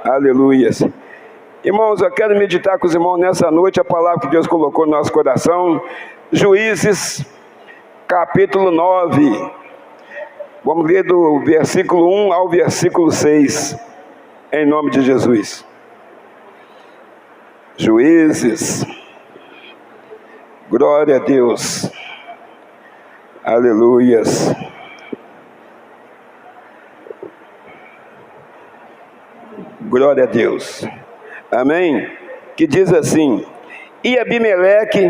Aleluias. Irmãos, eu quero meditar com os irmãos nessa noite a palavra que Deus colocou no nosso coração. Juízes, capítulo 9. Vamos ler do versículo 1 ao versículo 6, em nome de Jesus. Juízes. Glória a Deus. Aleluias. Glória a Deus. Amém? Que diz assim: E Abimeleque,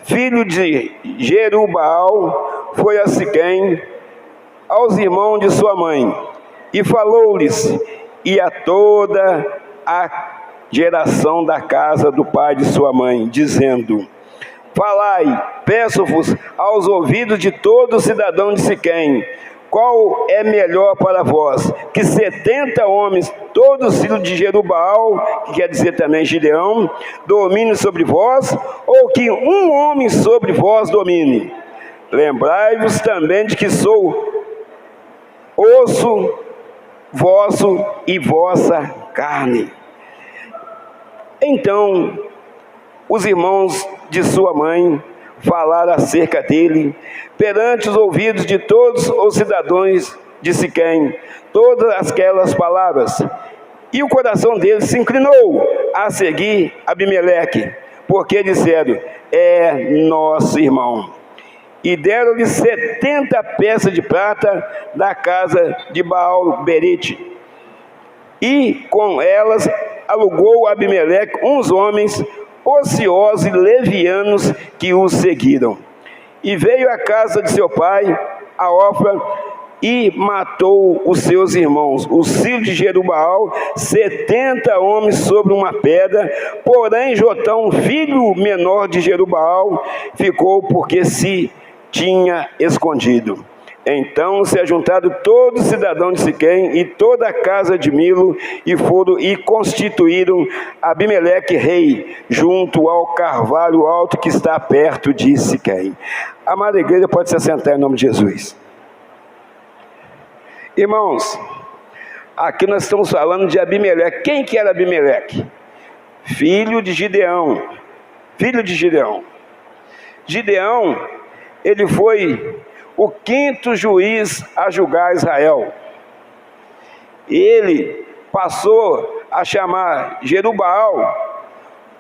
filho de Jerubbaal, foi a Siquém, aos irmãos de sua mãe, e falou-lhes, e a toda a geração da casa do pai de sua mãe, dizendo: Falai, peço-vos aos ouvidos de todo cidadão de Siquém, qual é melhor para vós, que 70 homens, todos filhos de Jerubbaal, que quer dizer também Gideão, domine sobre vós, ou que um homem sobre vós domine? Lembrai-vos também de que sou osso vosso e vossa carne. Então, os irmãos de sua mãe falaram acerca dele perante os ouvidos de todos os cidadãos de Siquém, todas aquelas palavras, e o coração deles se inclinou a seguir Abimeleque, porque disseram: é nosso irmão. E deram-lhe 70 peças de prata da casa de Baal-Berite, e com elas alugou Abimeleque uns homens ociosos e levianos que o seguiram. E veio à casa de seu pai, a Ofra, e matou os seus irmãos, os filhos de Jerubbaal, 70 homens sobre uma pedra. Porém Jotão, filho menor de Jerubbaal, ficou porque se tinha escondido. Então se ajuntaram todos os cidadãos de Siquém e toda a casa de Milo, e foram e constituíram Abimeleque rei, junto ao carvalho alto que está perto de Siquém. A amada igreja pode se assentar em nome de Jesus. Irmãos, aqui nós estamos falando de Abimeleque. Quem que era Abimeleque? Filho de Gideão. Filho de Gideão. Gideão, ele foi o 5º juiz a julgar Israel. Ele passou a chamar Jerubbaal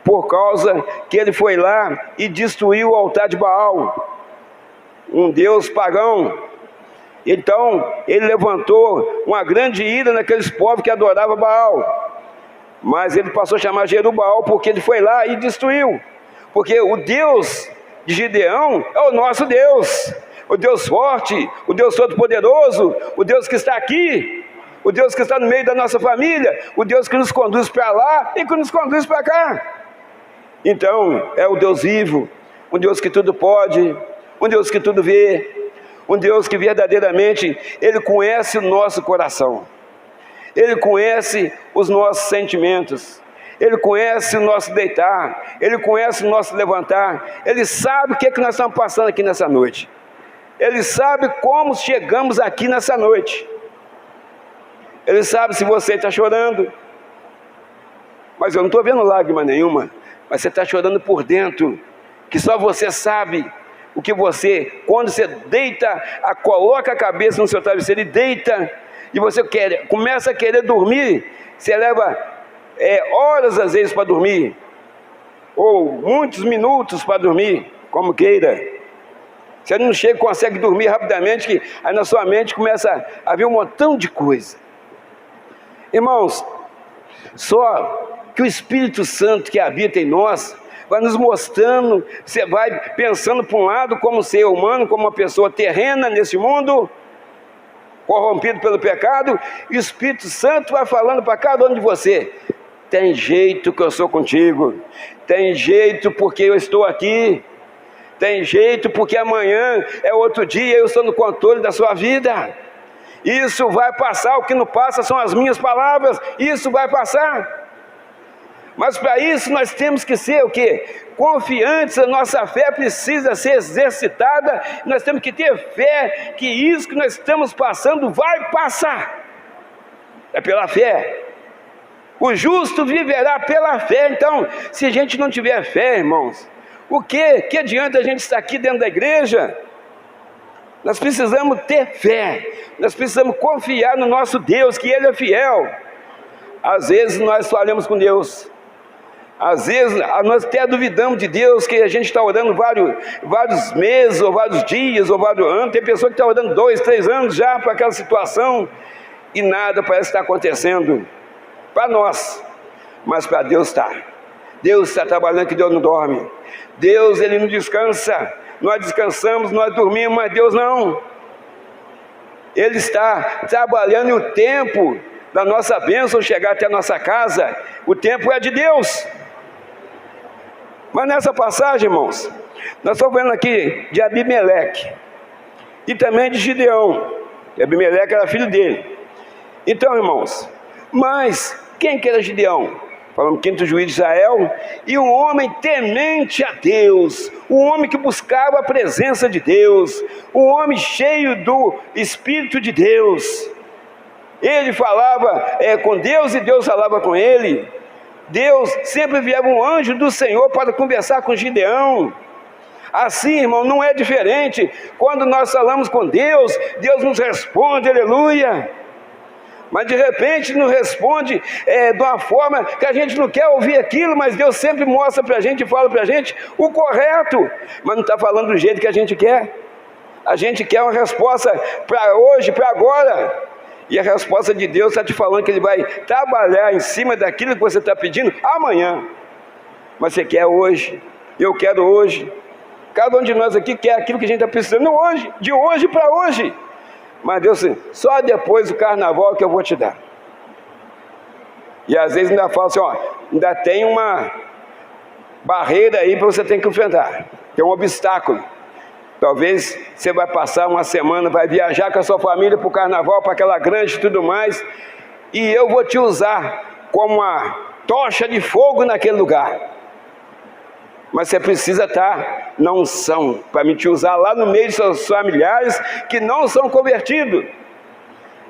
por causa que ele foi lá e destruiu o altar de Baal, um deus pagão. Então ele levantou uma grande ira naqueles povos que adoravam Baal, mas ele passou a chamar Jerubbaal porque ele foi lá e destruiu, porque o Deus de Gideão é o nosso Deus, o Deus forte, o Deus todo-poderoso, o Deus que está aqui, o Deus que está no meio da nossa família, o Deus que nos conduz para lá e que nos conduz para cá. Então é o Deus vivo, um Deus que tudo pode, um Deus que tudo vê, um Deus que verdadeiramente Ele conhece o nosso coração, Ele conhece os nossos sentimentos, Ele conhece o nosso deitar, Ele conhece o nosso levantar, Ele sabe o que é que nós estamos passando aqui nessa noite, Ele sabe como chegamos aqui nessa noite, Ele sabe se você está chorando, mas eu não estou vendo lágrima nenhuma, mas você está chorando por dentro, que só você sabe o que você, quando você deita, coloca a cabeça no seu travesseiro e deita, e você começa a querer dormir, você leva horas às vezes para dormir, ou muitos minutos para dormir, como queira. Você não chega, consegue dormir rapidamente, que aí na sua mente começa a vir um montão de coisa. Irmãos, só que o Espírito Santo que habita em nós vai nos mostrando, você vai pensando para um lado como ser humano, como uma pessoa terrena nesse mundo, corrompido pelo pecado, e o Espírito Santo vai falando para cada um de você: tem jeito que eu sou contigo, tem jeito porque eu estou aqui, tem jeito porque amanhã é outro dia, eu estou no controle da sua vida, isso vai passar, o que não passa são as minhas palavras, isso vai passar. Mas para isso nós temos que ser o quê? Confiantes, a nossa fé precisa ser exercitada, nós temos que ter fé que isso que nós estamos passando vai passar. É pela fé. O justo viverá pela fé. Então, se a gente não tiver fé, irmãos, que adianta a gente estar aqui dentro da igreja? Nós precisamos ter fé, nós precisamos confiar no nosso Deus, que Ele é fiel. Às vezes nós falhamos com Deus, às vezes nós até duvidamos de Deus, que a gente está orando vários meses, ou vários dias, ou vários anos. Tem pessoa que está orando 2, 3 anos já para aquela situação, e nada parece estar acontecendo para nós, mas para Deus está. Deus está trabalhando, que Deus não dorme. Deus, Ele não descansa. Nós descansamos, nós dormimos, mas Deus não. Ele está trabalhando, e o tempo da nossa bênção chegar até a nossa casa, o tempo é de Deus. Mas nessa passagem, irmãos, nós estamos vendo aqui de Abimeleque e também de Gideão. Abimeleque era filho dele. Então, irmãos, mas quem que era Gideão? Falamos 5º juiz de Israel, e um homem temente a Deus, um homem que buscava a presença de Deus, um homem cheio do Espírito de Deus. Ele falava com Deus, e Deus falava com ele. Deus sempre enviava um anjo do Senhor para conversar com Gideão. Assim, irmão, não é diferente. Quando nós falamos com Deus, Deus nos responde, aleluia. Mas de repente nos responde de uma forma que a gente não quer ouvir aquilo, mas Deus sempre mostra para a gente e fala para a gente o correto, mas não está falando do jeito que a gente quer. A gente quer uma resposta para hoje, para agora, e a resposta de Deus está te falando que Ele vai trabalhar em cima daquilo que você está pedindo amanhã, mas você quer hoje, eu quero hoje. Cada um de nós aqui quer aquilo que a gente está precisando hoje, de hoje para hoje. Mas Deus, só depois do carnaval que eu vou te dar. E às vezes ainda fala assim, ainda tem uma barreira aí para você ter que enfrentar. Tem um obstáculo. Talvez você vai passar uma semana, vai viajar com a sua família para o carnaval, para aquela grande e tudo mais, e eu vou te usar como uma tocha de fogo naquele lugar. Mas você precisa estar na unção para me te usar lá no meio de seus familiares que não são convertidos.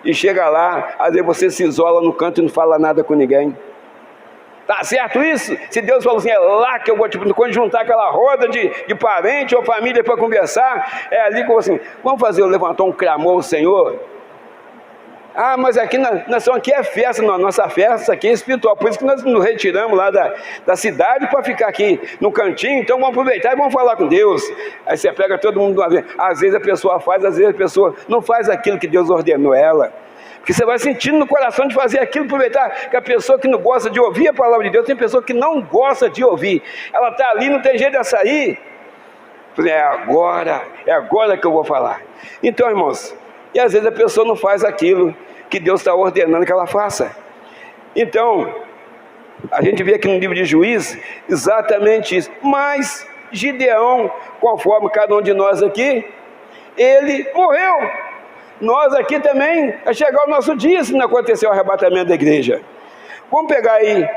E chega lá, às vezes você se isola no canto e não fala nada com ninguém. Tá certo isso? Se Deus falou assim, é lá que eu vou quando juntar aquela roda de parente ou família para conversar, é ali que eu vou assim, vamos fazer eu levantar um clamor ao Senhor? Ah, mas aqui aqui é festa, não, nossa festa aqui é espiritual, por isso que nós nos retiramos lá da cidade para ficar aqui no cantinho. Então vamos aproveitar e vamos falar com Deus. Aí você pega todo mundo de uma vez. Às vezes a pessoa faz, às vezes a pessoa não faz aquilo que Deus ordenou ela, porque você vai sentindo no coração de fazer aquilo, aproveitar que a pessoa que não gosta de ouvir a palavra de Deus, tem pessoa que não gosta de ouvir, ela está ali, não tem jeito de sair. É agora que eu vou falar. Então, irmãos, e às vezes a pessoa não faz aquilo que Deus está ordenando que ela faça. Então, a gente vê aqui no livro de Juízes exatamente isso. Mas Gideão, conforme cada um de nós aqui, ele morreu. Nós aqui também, vai chegar o nosso dia se não acontecer o arrebatamento da igreja. Vamos pegar aí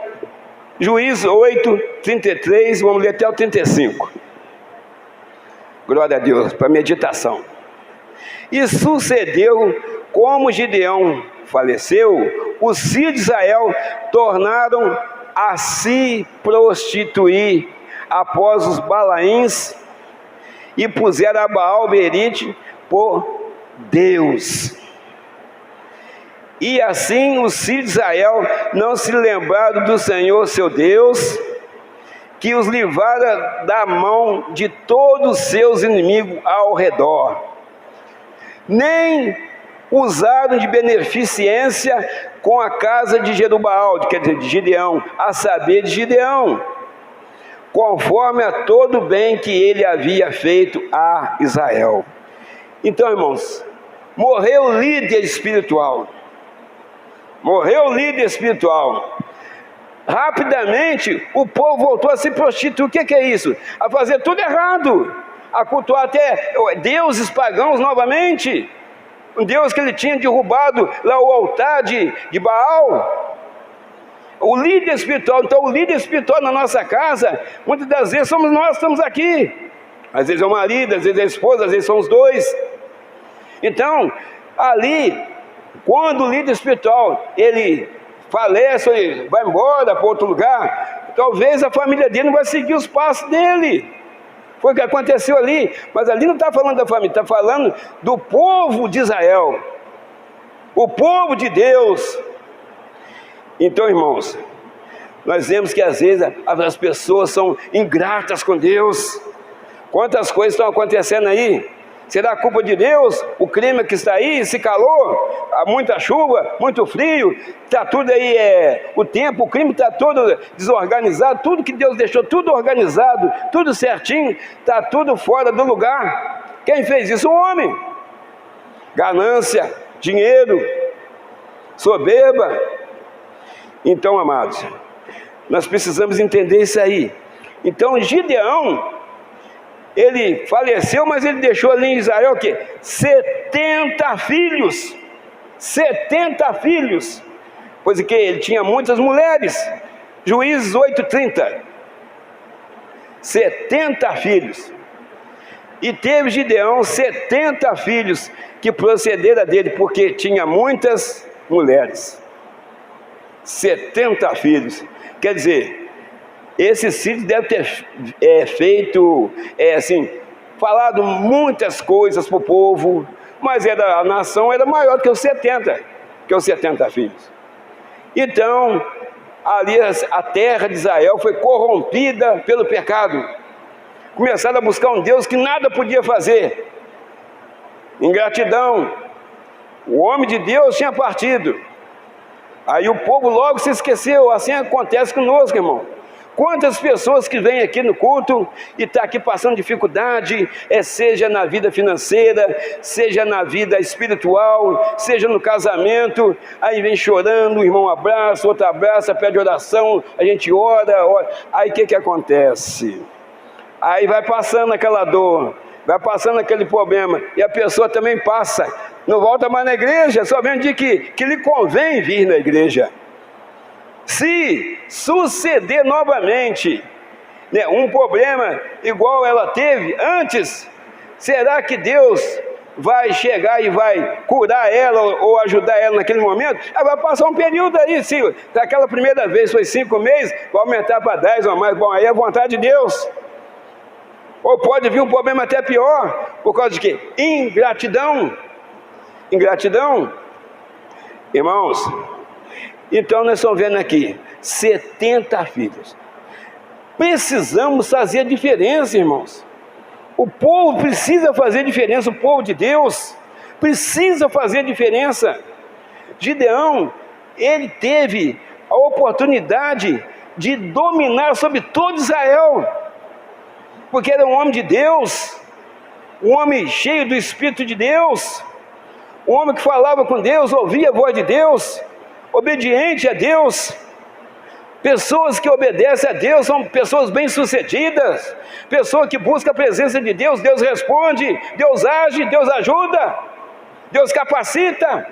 Juízes 8, 33, vamos ler até o 35. Glória a Deus, para meditação. E sucedeu, como Gideão faleceu, os filhos de Israel tornaram a se prostituir após os Balaíns e puseram a Baal-Berite por Deus. E assim os filhos de Israel não se lembraram do Senhor seu Deus, que os livrara da mão de todos os seus inimigos ao redor, nem usaram de beneficência com a casa de Jerubaal, quer dizer, de Gideão, a saber, de Gideão, conforme a todo o bem que ele havia feito a Israel. Então, irmãos, morreu o líder espiritual. Morreu o líder espiritual. Rapidamente, o povo voltou a se prostituir. O que é isso? A fazer tudo errado. A cultuar até deuses pagãos novamente. Um Deus que ele tinha derrubado lá o altar de Baal. O líder espiritual. Então, o líder espiritual na nossa casa, muitas das vezes somos nós que estamos aqui. Às vezes é o marido, às vezes é a esposa, às vezes são os dois. Então, ali, quando o líder espiritual, ele falece e vai embora para outro lugar, talvez a família dele não vai seguir os passos dele. Foi o que aconteceu ali. Mas ali não está falando da família, está falando do povo de Israel, o povo de Deus. Então, irmãos, nós vemos que às vezes as pessoas são ingratas com Deus. Quantas coisas estão acontecendo aí? Será culpa de Deus? O clima que está aí, esse calor, muita chuva, muito frio, está tudo aí, o tempo, o clima está todo desorganizado, tudo que Deus deixou, tudo organizado, tudo certinho, está tudo fora do lugar. Quem fez isso? O homem. Ganância, dinheiro, soberba. Então, amados, nós precisamos entender isso aí. Então, Gideão, ele faleceu, mas ele deixou ali em Israel o quê? 70 filhos. 70 filhos. Pois que ele tinha muitas mulheres. Juízes 8:30. 70 filhos. E teve Gideão 70 filhos que procederam dele, porque tinha muitas mulheres. 70 filhos. Quer dizer, esse filho deve ter feito, falado muitas coisas para o povo, mas a nação era maior que os 70 filhos. Então, ali a terra de Israel foi corrompida pelo pecado. Começaram a buscar um Deus que nada podia fazer. Ingratidão. O homem de Deus tinha partido. Aí o povo logo se esqueceu. Assim acontece conosco, irmão. Quantas pessoas que vêm aqui no culto e estão aqui passando dificuldade, seja na vida financeira, seja na vida espiritual, seja no casamento, aí vem chorando, o irmão abraça, outro abraça, pede oração, a gente ora. Aí o que acontece? Aí vai passando aquela dor, vai passando aquele problema, e a pessoa também passa, não volta mais na igreja, só vem de que lhe convém vir na igreja. Se suceder novamente, um problema igual ela teve antes, será que Deus vai chegar e vai curar ela ou ajudar ela naquele momento? Ela vai passar um período aí, se aquela primeira vez foi 5 meses, vai aumentar para 10 ou mais, bom, aí é a vontade de Deus. Ou pode vir um problema até pior, por causa de quê? Ingratidão. Irmãos, então nós estamos vendo aqui 70 filhos. Precisamos fazer diferença, irmãos. O povo precisa fazer diferença, o povo de Deus precisa fazer diferença. Gideão, ele teve a oportunidade de dominar sobre todo Israel, porque era um homem de Deus, um homem cheio do Espírito de Deus, um homem que falava com Deus, ouvia a voz de Deus, obediente a Deus. Pessoas que obedecem a Deus são pessoas bem-sucedidas, pessoa que busca a presença de Deus, Deus responde, Deus age, Deus ajuda, Deus capacita,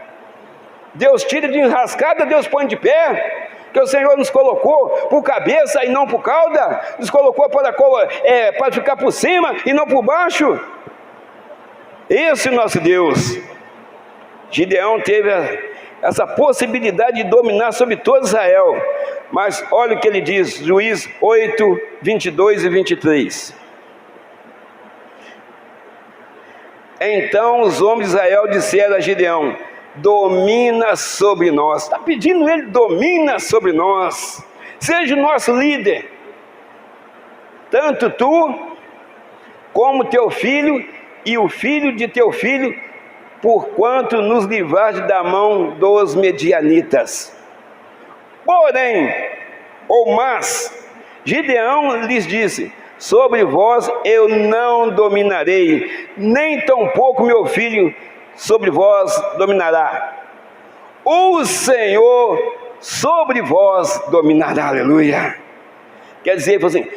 Deus tira de enrascada, Deus põe de pé, que o Senhor nos colocou por cabeça e não por cauda, nos colocou para ficar por cima e não por baixo. Esse é o nosso Deus. Gideão teve essa possibilidade de dominar sobre todo Israel, mas olha o que ele diz, Juízes 8, 22 e 23. Então os homens de Israel disseram a Gideão: domina sobre nós. Está pedindo ele, domina sobre nós, seja o nosso líder, tanto tu como teu filho e o filho de teu filho, porquanto nos livraste da mão dos medianitas. Porém, mas Gideão lhes disse: sobre vós eu não dominarei, nem tampouco meu filho sobre vós dominará. O Senhor sobre vós dominará. Aleluia. Quer dizer, assim,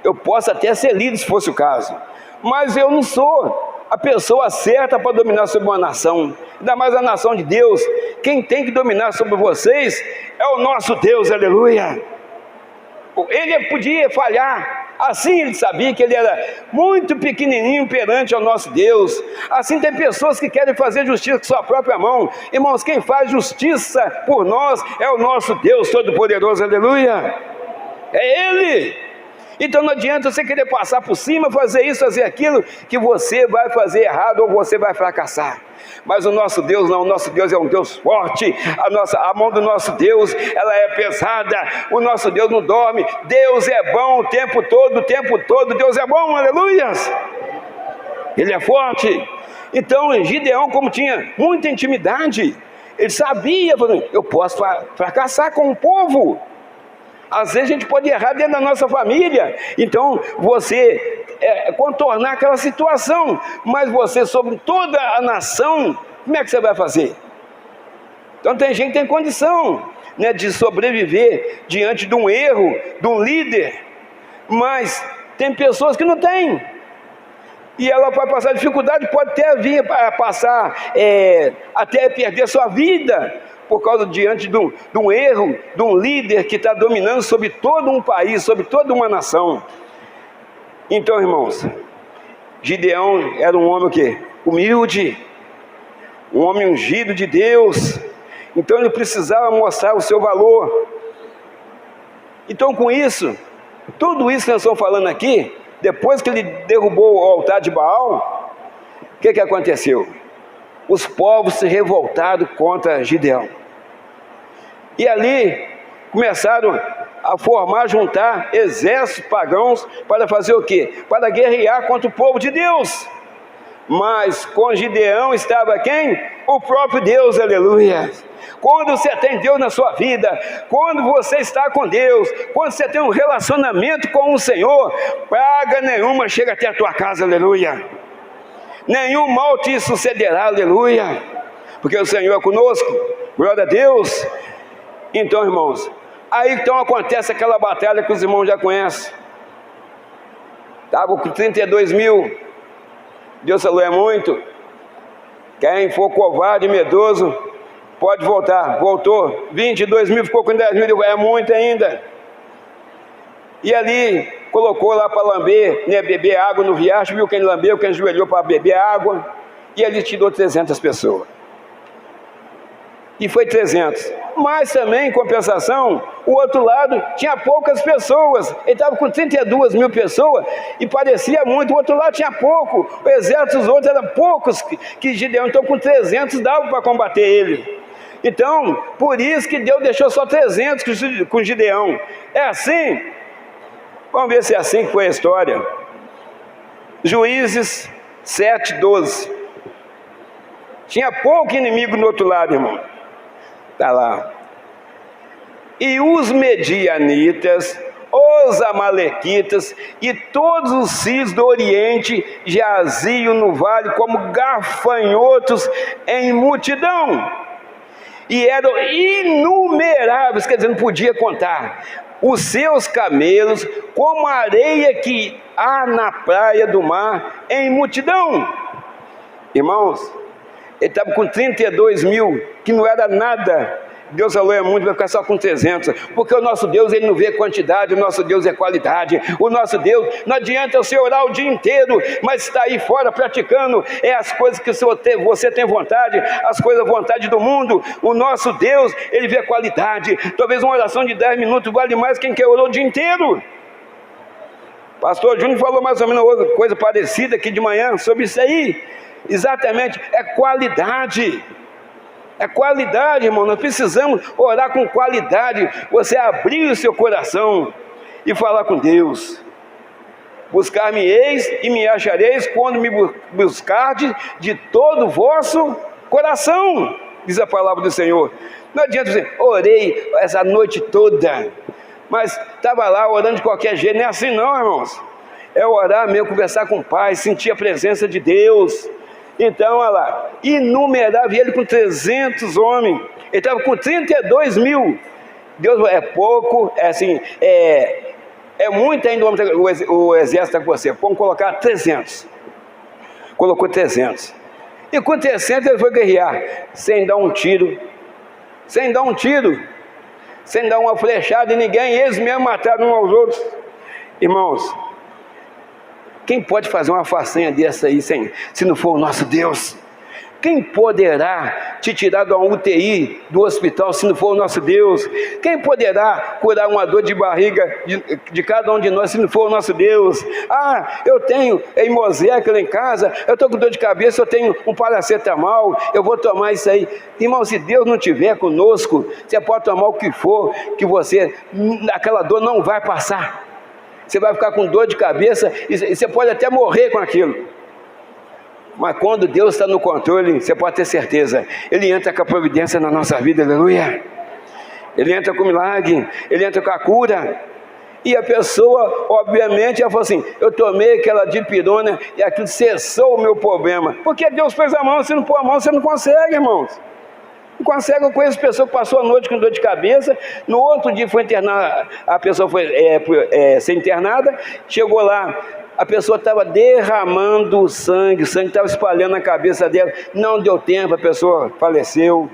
eu posso até ser líder se fosse o caso, mas eu não sou a pessoa certa para dominar sobre uma nação, ainda mais a nação de Deus. Quem tem que dominar sobre vocês é o nosso Deus. Aleluia. Ele podia falhar, Assim ele sabia que ele era muito pequenininho perante ao nosso Deus. Assim tem pessoas que querem fazer justiça com sua própria mão. Irmãos, quem faz justiça por nós é o nosso Deus Todo-Poderoso, aleluia. É Ele. Então não adianta você querer passar por cima, fazer isso, fazer aquilo, que você vai fazer errado ou você vai fracassar. Mas o nosso Deus não, o nosso Deus é um Deus forte, a mão do nosso Deus, ela é pesada, o nosso Deus não dorme, Deus é bom o tempo todo, Deus é bom, aleluias, Ele é forte. Então Gideão, como tinha muita intimidade, ele sabia, eu posso fracassar com o povo, às vezes a gente pode errar dentro da nossa família, então você contornar aquela situação, mas você sobre toda a nação, como é que você vai fazer? Então tem gente que tem condição, né, de sobreviver diante de um erro, de um líder, mas tem pessoas que não têm, e ela vai passar dificuldade, pode até vir a passar, até perder sua vida, por causa diante de um erro, de um líder que está dominando sobre todo um país, sobre toda uma nação. Então, irmãos, Gideão era um homem o quê? Humilde, um homem ungido de Deus. Então ele precisava mostrar o seu valor. Então com isso, tudo isso que nós estamos falando aqui, depois que ele derrubou o altar de Baal, o que aconteceu? Os povos se revoltaram contra Gideão. E ali começaram a formar, juntar exércitos pagãos para fazer o quê? Para guerrear contra o povo de Deus. Mas com Gideão estava quem? O próprio Deus, aleluia. Quando você tem Deus na sua vida, quando você está com Deus, quando você tem um relacionamento com o Senhor, praga nenhuma chega até a tua casa, aleluia. Nenhum mal te sucederá, aleluia, porque o Senhor é conosco, glória a Deus. Então, irmãos, aí então acontece aquela batalha que os irmãos já conhecem. Estava com 32 mil, Deus falou, é muito, quem for covarde e medroso, pode voltar, voltou, 22 mil, ficou com 10 mil, é muito ainda. E ali, colocou lá para lamber, né, beber água no riacho, viu quem lambeu, quem ajoelhou para beber água, e ali tirou 300 pessoas. E foi 300. Mas também, em compensação, o outro lado tinha poucas pessoas. Ele estava com 32 mil pessoas e parecia muito. O outro lado tinha pouco. O exército dos outros eram poucos que Gideão. Então, com 300 dava para combater ele. Então, por isso que Deus deixou só 300 com Gideão. É assim? Vamos ver se é assim que foi a história. Juízes 7:12. Tinha pouco inimigo no outro lado, irmão. Está lá. E os medianitas, os amalequitas e todos os filhos do Oriente jaziam no vale como gafanhotos em multidão. E eram inumeráveis, quer dizer, não podia contar. Os seus camelos como a areia que há na praia do mar em multidão. Irmãos, ele estava com 32 mil, que não era nada. Deus falou, é muito, vai ficar só com 300, porque o nosso Deus, ele não vê quantidade, o nosso Deus é qualidade. O nosso Deus, não adianta você orar o dia inteiro, mas está aí fora praticando as coisas que você tem vontade, as coisas vontade do mundo. O nosso Deus, ele vê qualidade. Talvez uma oração de 10 minutos vale mais quem quer orar o dia inteiro. Pastor Júnior falou mais ou menos outra coisa parecida aqui de manhã sobre isso aí. Exatamente, é qualidade. É qualidade, irmão. Nós precisamos orar com qualidade. Você abrir o seu coração e falar com Deus. Buscar-me-eis e me achareis quando me buscardes de todo o vosso coração, diz a palavra do Senhor. Não adianta dizer, orei essa noite toda, mas estava lá orando de qualquer jeito. Não é assim não, irmãos. É orar mesmo, conversar com o Pai, sentir a presença de Deus. Então, olha lá, inumerável, ele com 300 homens, ele estava com 32 mil, Deus é pouco, é assim, é muito ainda o exército está com você, vamos colocar 300, colocou 300, e com 300 ele foi guerrear, sem dar um tiro, sem dar uma flechada em ninguém, eles mesmo mataram uns aos outros. Irmãos, quem pode fazer uma façanha dessa aí, se não for o nosso Deus? Quem poderá te tirar de uma UTI do hospital se não for o nosso Deus? Quem poderá curar uma dor de barriga de cada um de nós se não for o nosso Deus? Ah, eu tenho hemosec lá em casa, eu estou com dor de cabeça, eu tenho um paracetamol, eu vou tomar isso aí. Irmão, se Deus não estiver conosco, você pode tomar o que for, que aquela dor não vai passar. Você vai ficar com dor de cabeça e você pode até morrer com aquilo. Mas quando Deus está no controle, você pode ter certeza, Ele entra com a providência na nossa vida, aleluia. Ele entra com o milagre, Ele entra com a cura. E a pessoa, obviamente, ela falou assim, eu tomei aquela dipirona e aquilo cessou o meu problema. Porque Deus pôs a mão, se não pôr a mão, você não consegue, irmãos. Não consegue. Eu conheço pessoa que passou a noite com dor de cabeça, no outro dia foi internar, a pessoa foi ser internada, chegou lá, a pessoa estava derramando sangue, o sangue estava espalhando na cabeça dela, não deu tempo, a pessoa faleceu,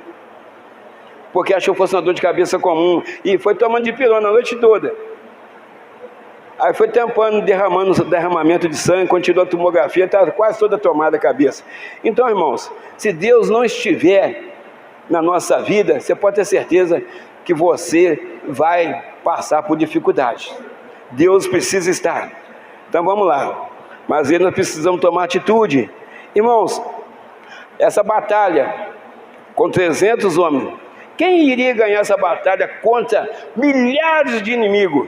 porque achou que fosse uma dor de cabeça comum, e foi tomando dipirona a noite toda. Aí foi tampando, derramamento de sangue, continuou a tomografia, estava quase toda tomada a cabeça. Então, irmãos, se Deus não estiver na nossa vida, você pode ter certeza que você vai passar por dificuldades. Deus precisa estar. Então vamos lá, mas nós precisamos tomar atitude. Irmãos, essa batalha com 300 homens, quem iria ganhar essa batalha contra milhares de inimigos?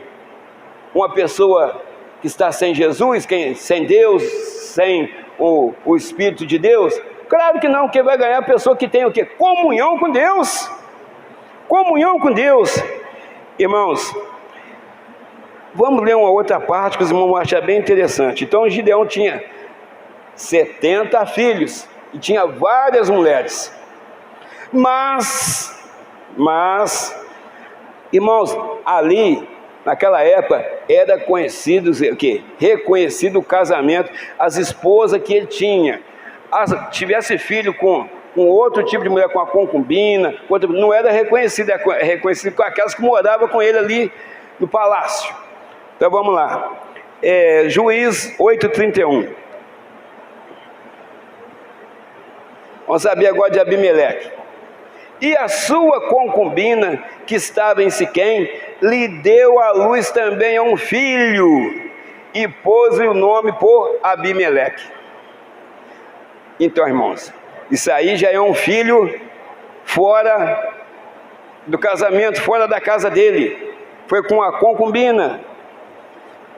Uma pessoa que está sem Jesus, sem Deus, sem o Espírito de Deus? Claro que não. Quem vai ganhar é a pessoa que tem o quê? Comunhão com Deus. Comunhão com Deus. Irmãos, vamos ler uma outra parte que os irmãos vão achar bem interessante. Então Gideão tinha 70 filhos e tinha várias mulheres. Mas, irmãos, ali, naquela época, era conhecido o quê? Reconhecido o casamento, as esposas que ele tinha. Tivesse filho com outro tipo de mulher, com a concubina, não era reconhecido, é reconhecido com aquelas que moravam com ele ali no palácio. Então vamos lá, Juiz 8:31. Vamos saber agora de Abimeleque. E a sua concubina, que estava em Siquém, lhe deu à luz também a um filho, e pôs-lhe o nome por Abimeleque. Então, irmãos, isso aí já é um filho fora do casamento, fora da casa dele. Foi com a concubina.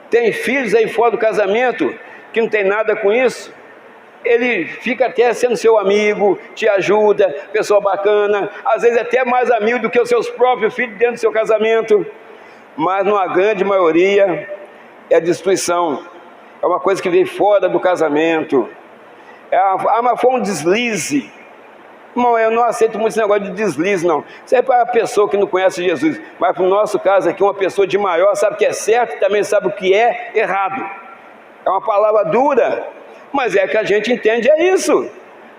Tem filhos aí fora do casamento que não tem nada com isso. Ele fica até sendo seu amigo, te ajuda, pessoa bacana, às vezes até mais amigo do que os seus próprios filhos dentro do seu casamento. Mas numa grande maioria é destruição. É uma coisa que vem fora do casamento. Mas foi um deslize. Irmão, eu não aceito muito esse negócio de deslize, não. Isso é para a pessoa que não conhece Jesus. Mas para o nosso caso aqui, uma pessoa de maior sabe o que é certo e também sabe o que é errado. É uma palavra dura, mas é que a gente entende, é isso.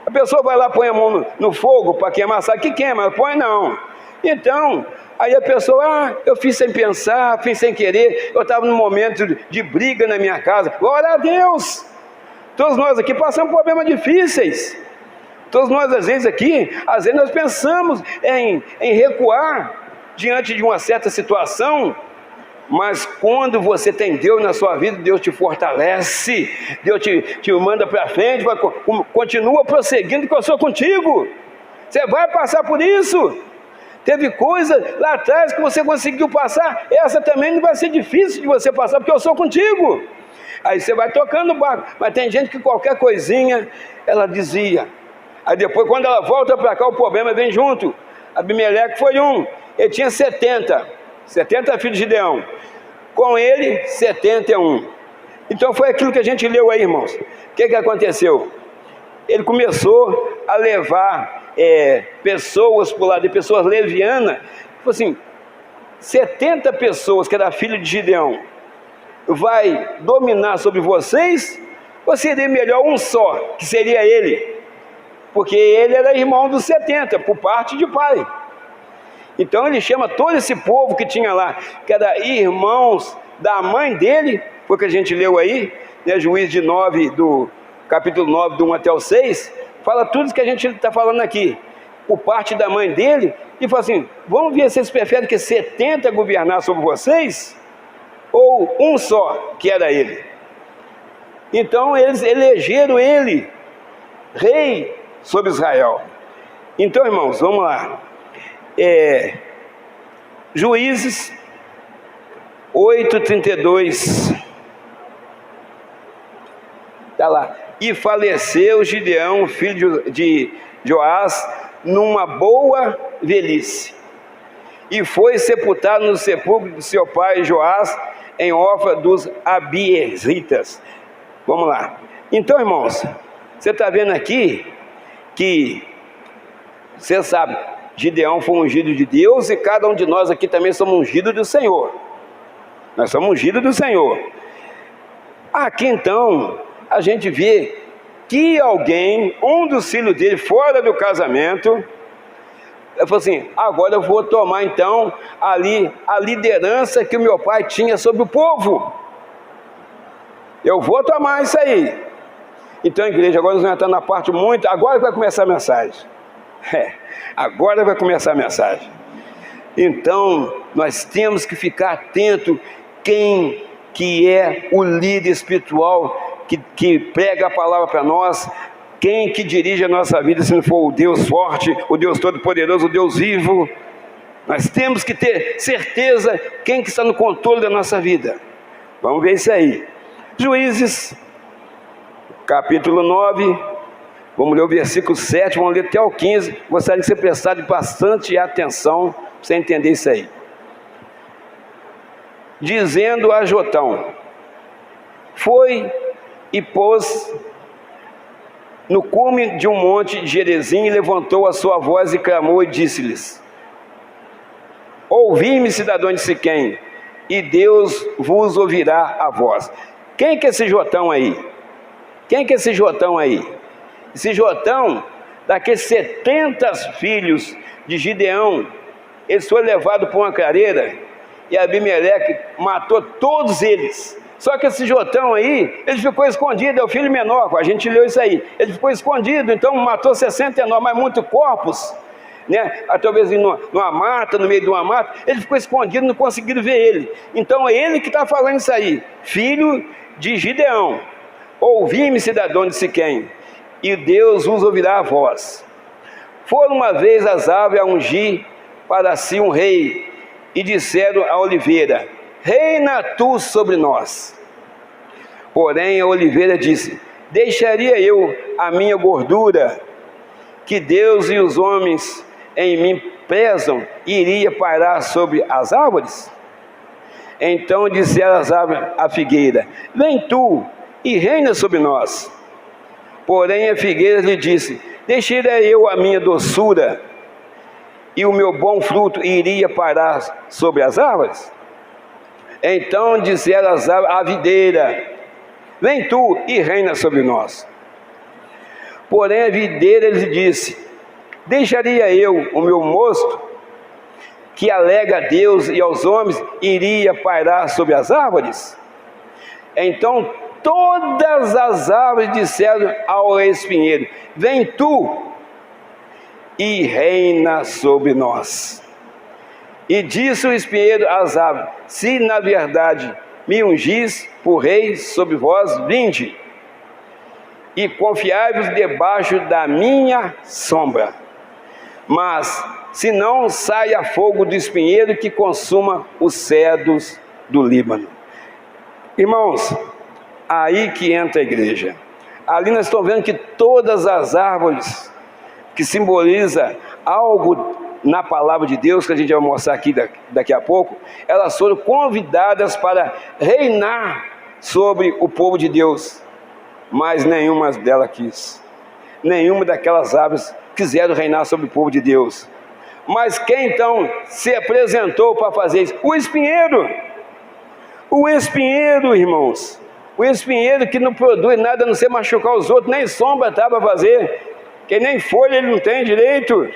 A pessoa vai lá, põe a mão no fogo para queimar, sabe que queima, põe não. Então, aí a pessoa, eu fiz sem pensar, fiz sem querer, eu estava num momento de briga na minha casa. Glória a Deus! Todos nós aqui passamos por problemas difíceis. Todos nós, às vezes nós pensamos em recuar diante de uma certa situação, mas quando você tem Deus na sua vida, Deus te fortalece, Deus te manda para frente, continua prosseguindo que eu sou contigo. Você vai passar por isso. Teve coisa lá atrás que você conseguiu passar, essa também não vai ser difícil de você passar, porque eu sou contigo. Aí você vai tocando o barco, mas tem gente que qualquer coisinha, ela desvia. Aí depois, quando ela volta para cá, o problema vem junto. Abimeleque foi ele tinha 70 filhos de Gideão, com ele 71. Então foi aquilo que a gente leu aí, irmãos. O que aconteceu? Ele começou a levar pessoas por lá, de pessoas levianas, tipo assim, 70 pessoas que era filho de Gideão, vai dominar sobre vocês, ou seria melhor um só, que seria ele? Porque ele era irmão dos 70, por parte de pai. Então ele chama todo esse povo que tinha lá, que era irmãos da mãe dele, foi o que a gente leu aí, né, Juízes do capítulo 9, do 1 até o 6, fala tudo isso que a gente está falando aqui, por parte da mãe dele, e fala assim, vamos ver se vocês preferem que 70 governar sobre vocês, ou um só, que era ele. Então eles elegeram ele rei sobre Israel. Então, irmãos, vamos lá. Juízes 8:32. Está lá. E faleceu Gideão, filho de Joás, numa boa velhice, e foi sepultado no sepulcro de seu pai Joás, em Ofra dos Abiezritas. Vamos lá. Então, irmãos, você está vendo aqui que, você sabe, Gideão foi ungido de Deus, e cada um de nós aqui também somos ungidos do Senhor. Nós somos ungidos do Senhor. Aqui então, a gente vê que alguém, um dos filhos dele, fora do casamento, ele falou assim, agora eu vou tomar então ali a liderança que o meu pai tinha sobre o povo. Eu vou tomar isso aí. Então, igreja, agora nós vamos entrar na parte muito... Agora vai começar a mensagem. Agora vai começar a mensagem. Então, nós temos que ficar atento quem que é o líder espiritual que prega a palavra para nós, quem que dirige a nossa vida, se não for o Deus forte, o Deus todo-poderoso, o Deus vivo. Nós temos que ter certeza quem que está no controle da nossa vida. Vamos ver isso aí. Juízes, capítulo 9, vamos ler o versículo 7, vamos ler até o 15. Gostaria que você prestasse bastante atenção para você entender isso aí. Dizendo a Jotão, foi e pôs no cume de um monte de Gerezim, e levantou a sua voz e clamou e disse-lhes, ouvi-me, cidadãos de Siquém, e Deus vos ouvirá a voz. Quem que é esse Jotão aí? Quem que é esse Jotão aí? Esse Jotão, daqueles 70 filhos de Gideão, eles foram levados para uma clareira, e Abimeleque matou todos eles. Só que esse Jotão aí, ele ficou escondido, é o filho menor, a gente leu isso aí. Ele ficou escondido, então matou 69, mas muitos corpos, né? Talvez numa mata, no meio de uma mata, ele ficou escondido, não conseguiram ver ele. Então é ele que está falando isso aí, filho de Gideão. Ouvi-me, cidadão de Siquém, e Deus vos ouvirá a voz. Foram uma vez as árvores a ungir para si um rei, e disseram à oliveira, reina tu sobre nós. Porém a oliveira disse, deixaria eu a minha gordura, que Deus e os homens em mim prezam, e iria parar sobre as árvores? Então disseram as árvores à figueira, vem tu e reina sobre nós. Porém a figueira lhe disse, deixaria eu a minha doçura, e o meu bom fruto iria parar sobre as árvores? Então disseram as árvores à videira, vem tu e reina sobre nós. Porém a videira lhe disse, deixaria eu o meu mosto, que alega a Deus e aos homens, iria pairar sobre as árvores? Então todas as árvores disseram ao espinheiro, vem tu e reina sobre nós. E disse o espinheiro às árvores, se na verdade me ungis por rei sobre vós, vinde, e confiai-vos debaixo da minha sombra. Mas se não, saia fogo do espinheiro que consuma os cedros do Líbano. Irmãos, aí que entra a igreja. Ali nós estamos vendo que todas as árvores que simboliza algo na palavra de Deus, que a gente vai mostrar aqui daqui a pouco, elas foram convidadas para reinar sobre o povo de Deus, mas nenhuma delas quis. Nenhuma daquelas árvores quiseram reinar sobre o povo de Deus. Mas quem então se apresentou para fazer isso? O espinheiro. O espinheiro, irmãos. O espinheiro que não produz nada a não ser machucar os outros, nem sombra dá para fazer, que nem folha ele não tem direito.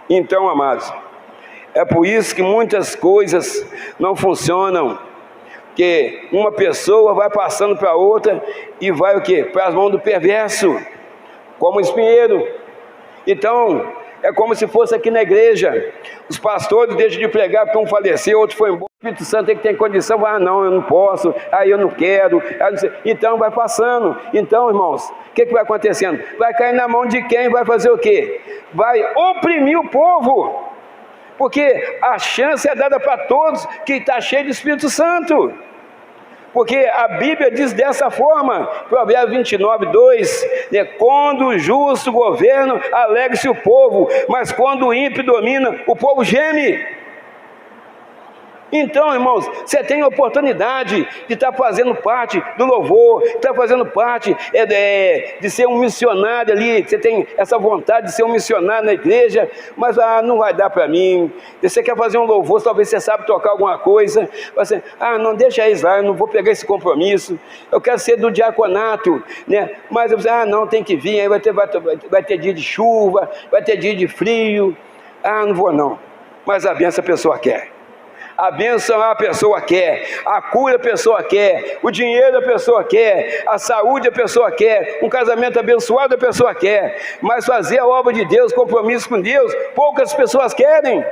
Então, amados, é por isso que muitas coisas não funcionam, Que uma pessoa vai passando para outra e vai o quê? Para as mãos do perverso, como espinheiro. Então, é como se fosse aqui na igreja. Os pastores deixam de pregar porque um faleceu, outro foi embora. O Espírito Santo tem condição, não, eu não posso, aí eu não quero. Aí não sei. Então vai passando. Então, irmãos, o que vai acontecendo? Vai cair na mão de quem? Vai fazer o quê? Vai oprimir o povo. Porque a chance é dada para todos que está cheio de Espírito Santo. Porque a Bíblia diz dessa forma, Provérbios 29, 2, né? Quando o justo governa, alegra-se o povo, mas quando o ímpio domina, o povo geme. Então, irmãos, você tem a oportunidade de estar fazendo parte do louvor, de estar fazendo parte de ser um missionário ali. Você tem essa vontade de ser um missionário na igreja, mas não vai dar para mim. Você quer fazer um louvor, talvez você sabe tocar alguma coisa. Você, não, deixa isso lá, eu não vou pegar esse compromisso. Eu quero ser do diaconato, né? Mas eu não, tem que vir, aí vai ter dia de chuva, vai ter dia de frio. Não vou não. Mas a bênção a pessoa quer. A bênção a pessoa quer, a cura a pessoa quer, o dinheiro a pessoa quer, a saúde a pessoa quer, um casamento abençoado a pessoa quer, mas fazer a obra de Deus, compromisso com Deus, poucas pessoas querem.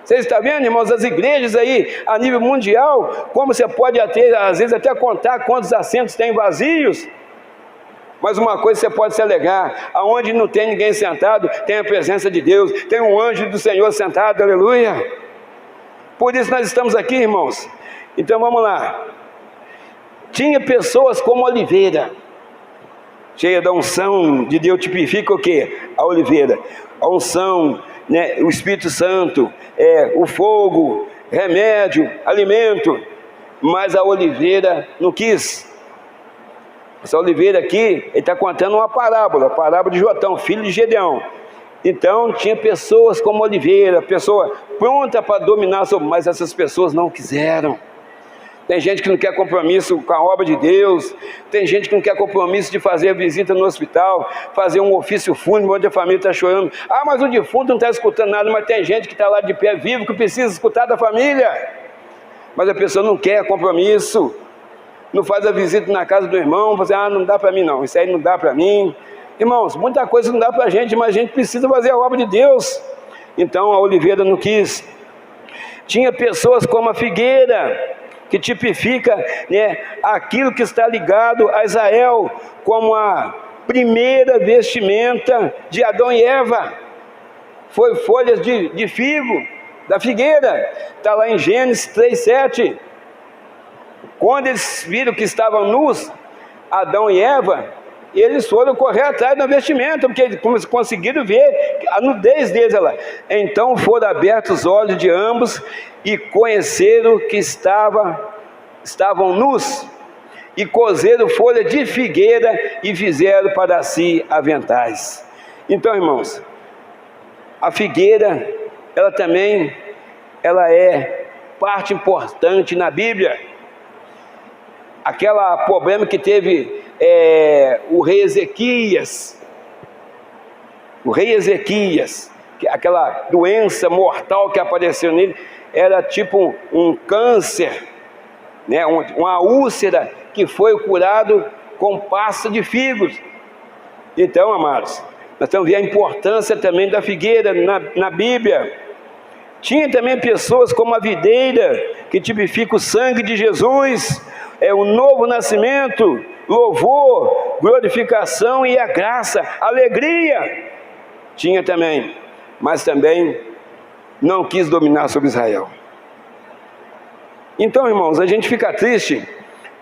Vocês estão vendo, irmãos, as igrejas aí, a nível mundial, como você pode às vezes até contar quantos assentos tem vazios. Mas uma coisa você pode se alegar, aonde não tem ninguém sentado, tem a presença de Deus, tem um anjo do Senhor sentado, aleluia. Por isso nós estamos aqui, irmãos. Então vamos lá. Tinha pessoas como a oliveira, cheia da unção de Deus, tipifica o quê? A oliveira. A unção, né? O Espírito Santo, o fogo, remédio, alimento. Mas a oliveira não quis. Essa oliveira aqui, ele está contando uma parábola, a parábola de Jotão, filho de Gedeão. Então tinha pessoas como oliveira, pessoa pronta para dominar, mas essas pessoas não quiseram. Tem gente que não quer compromisso com a obra de Deus, tem gente que não quer compromisso de fazer a visita no hospital, fazer um ofício fúnebre onde a família está chorando. Mas o defunto não está escutando nada, mas tem gente que está lá de pé vivo que precisa escutar da família. Mas a pessoa não quer compromisso, não faz a visita na casa do irmão, você não dá para mim não, isso aí não dá para mim. Irmãos, muita coisa não dá para a gente, mas a gente precisa fazer a obra de Deus. Então a oliveira não quis. Tinha pessoas como a figueira, que tipifica, né, aquilo que está ligado a Israel, como a primeira vestimenta de Adão e Eva. Foi folhas de figo, da figueira. Está lá em Gênesis 3:7. Quando eles viram que estavam nus, Adão e Eva, eles foram correr atrás da vestimenta, porque eles conseguiram ver a nudez deles lá. Então foram abertos os olhos de ambos e conheceram que estavam nus, e cozeram folha de figueira e fizeram para si aventais. Então, irmãos, a figueira, ela é parte importante na Bíblia. Aquele problema que teve o rei Ezequias, aquela doença mortal que apareceu nele, era tipo um câncer, né? Uma úlcera que foi curado com pasta de figos. Então, amados, nós estamos vendo a importância também da figueira na Bíblia. Tinha também pessoas como a videira, que tipifica o sangue de Jesus, o novo nascimento, louvor, glorificação e a graça, alegria. Tinha também, mas também não quis dominar sobre Israel. Então, irmãos, a gente fica triste,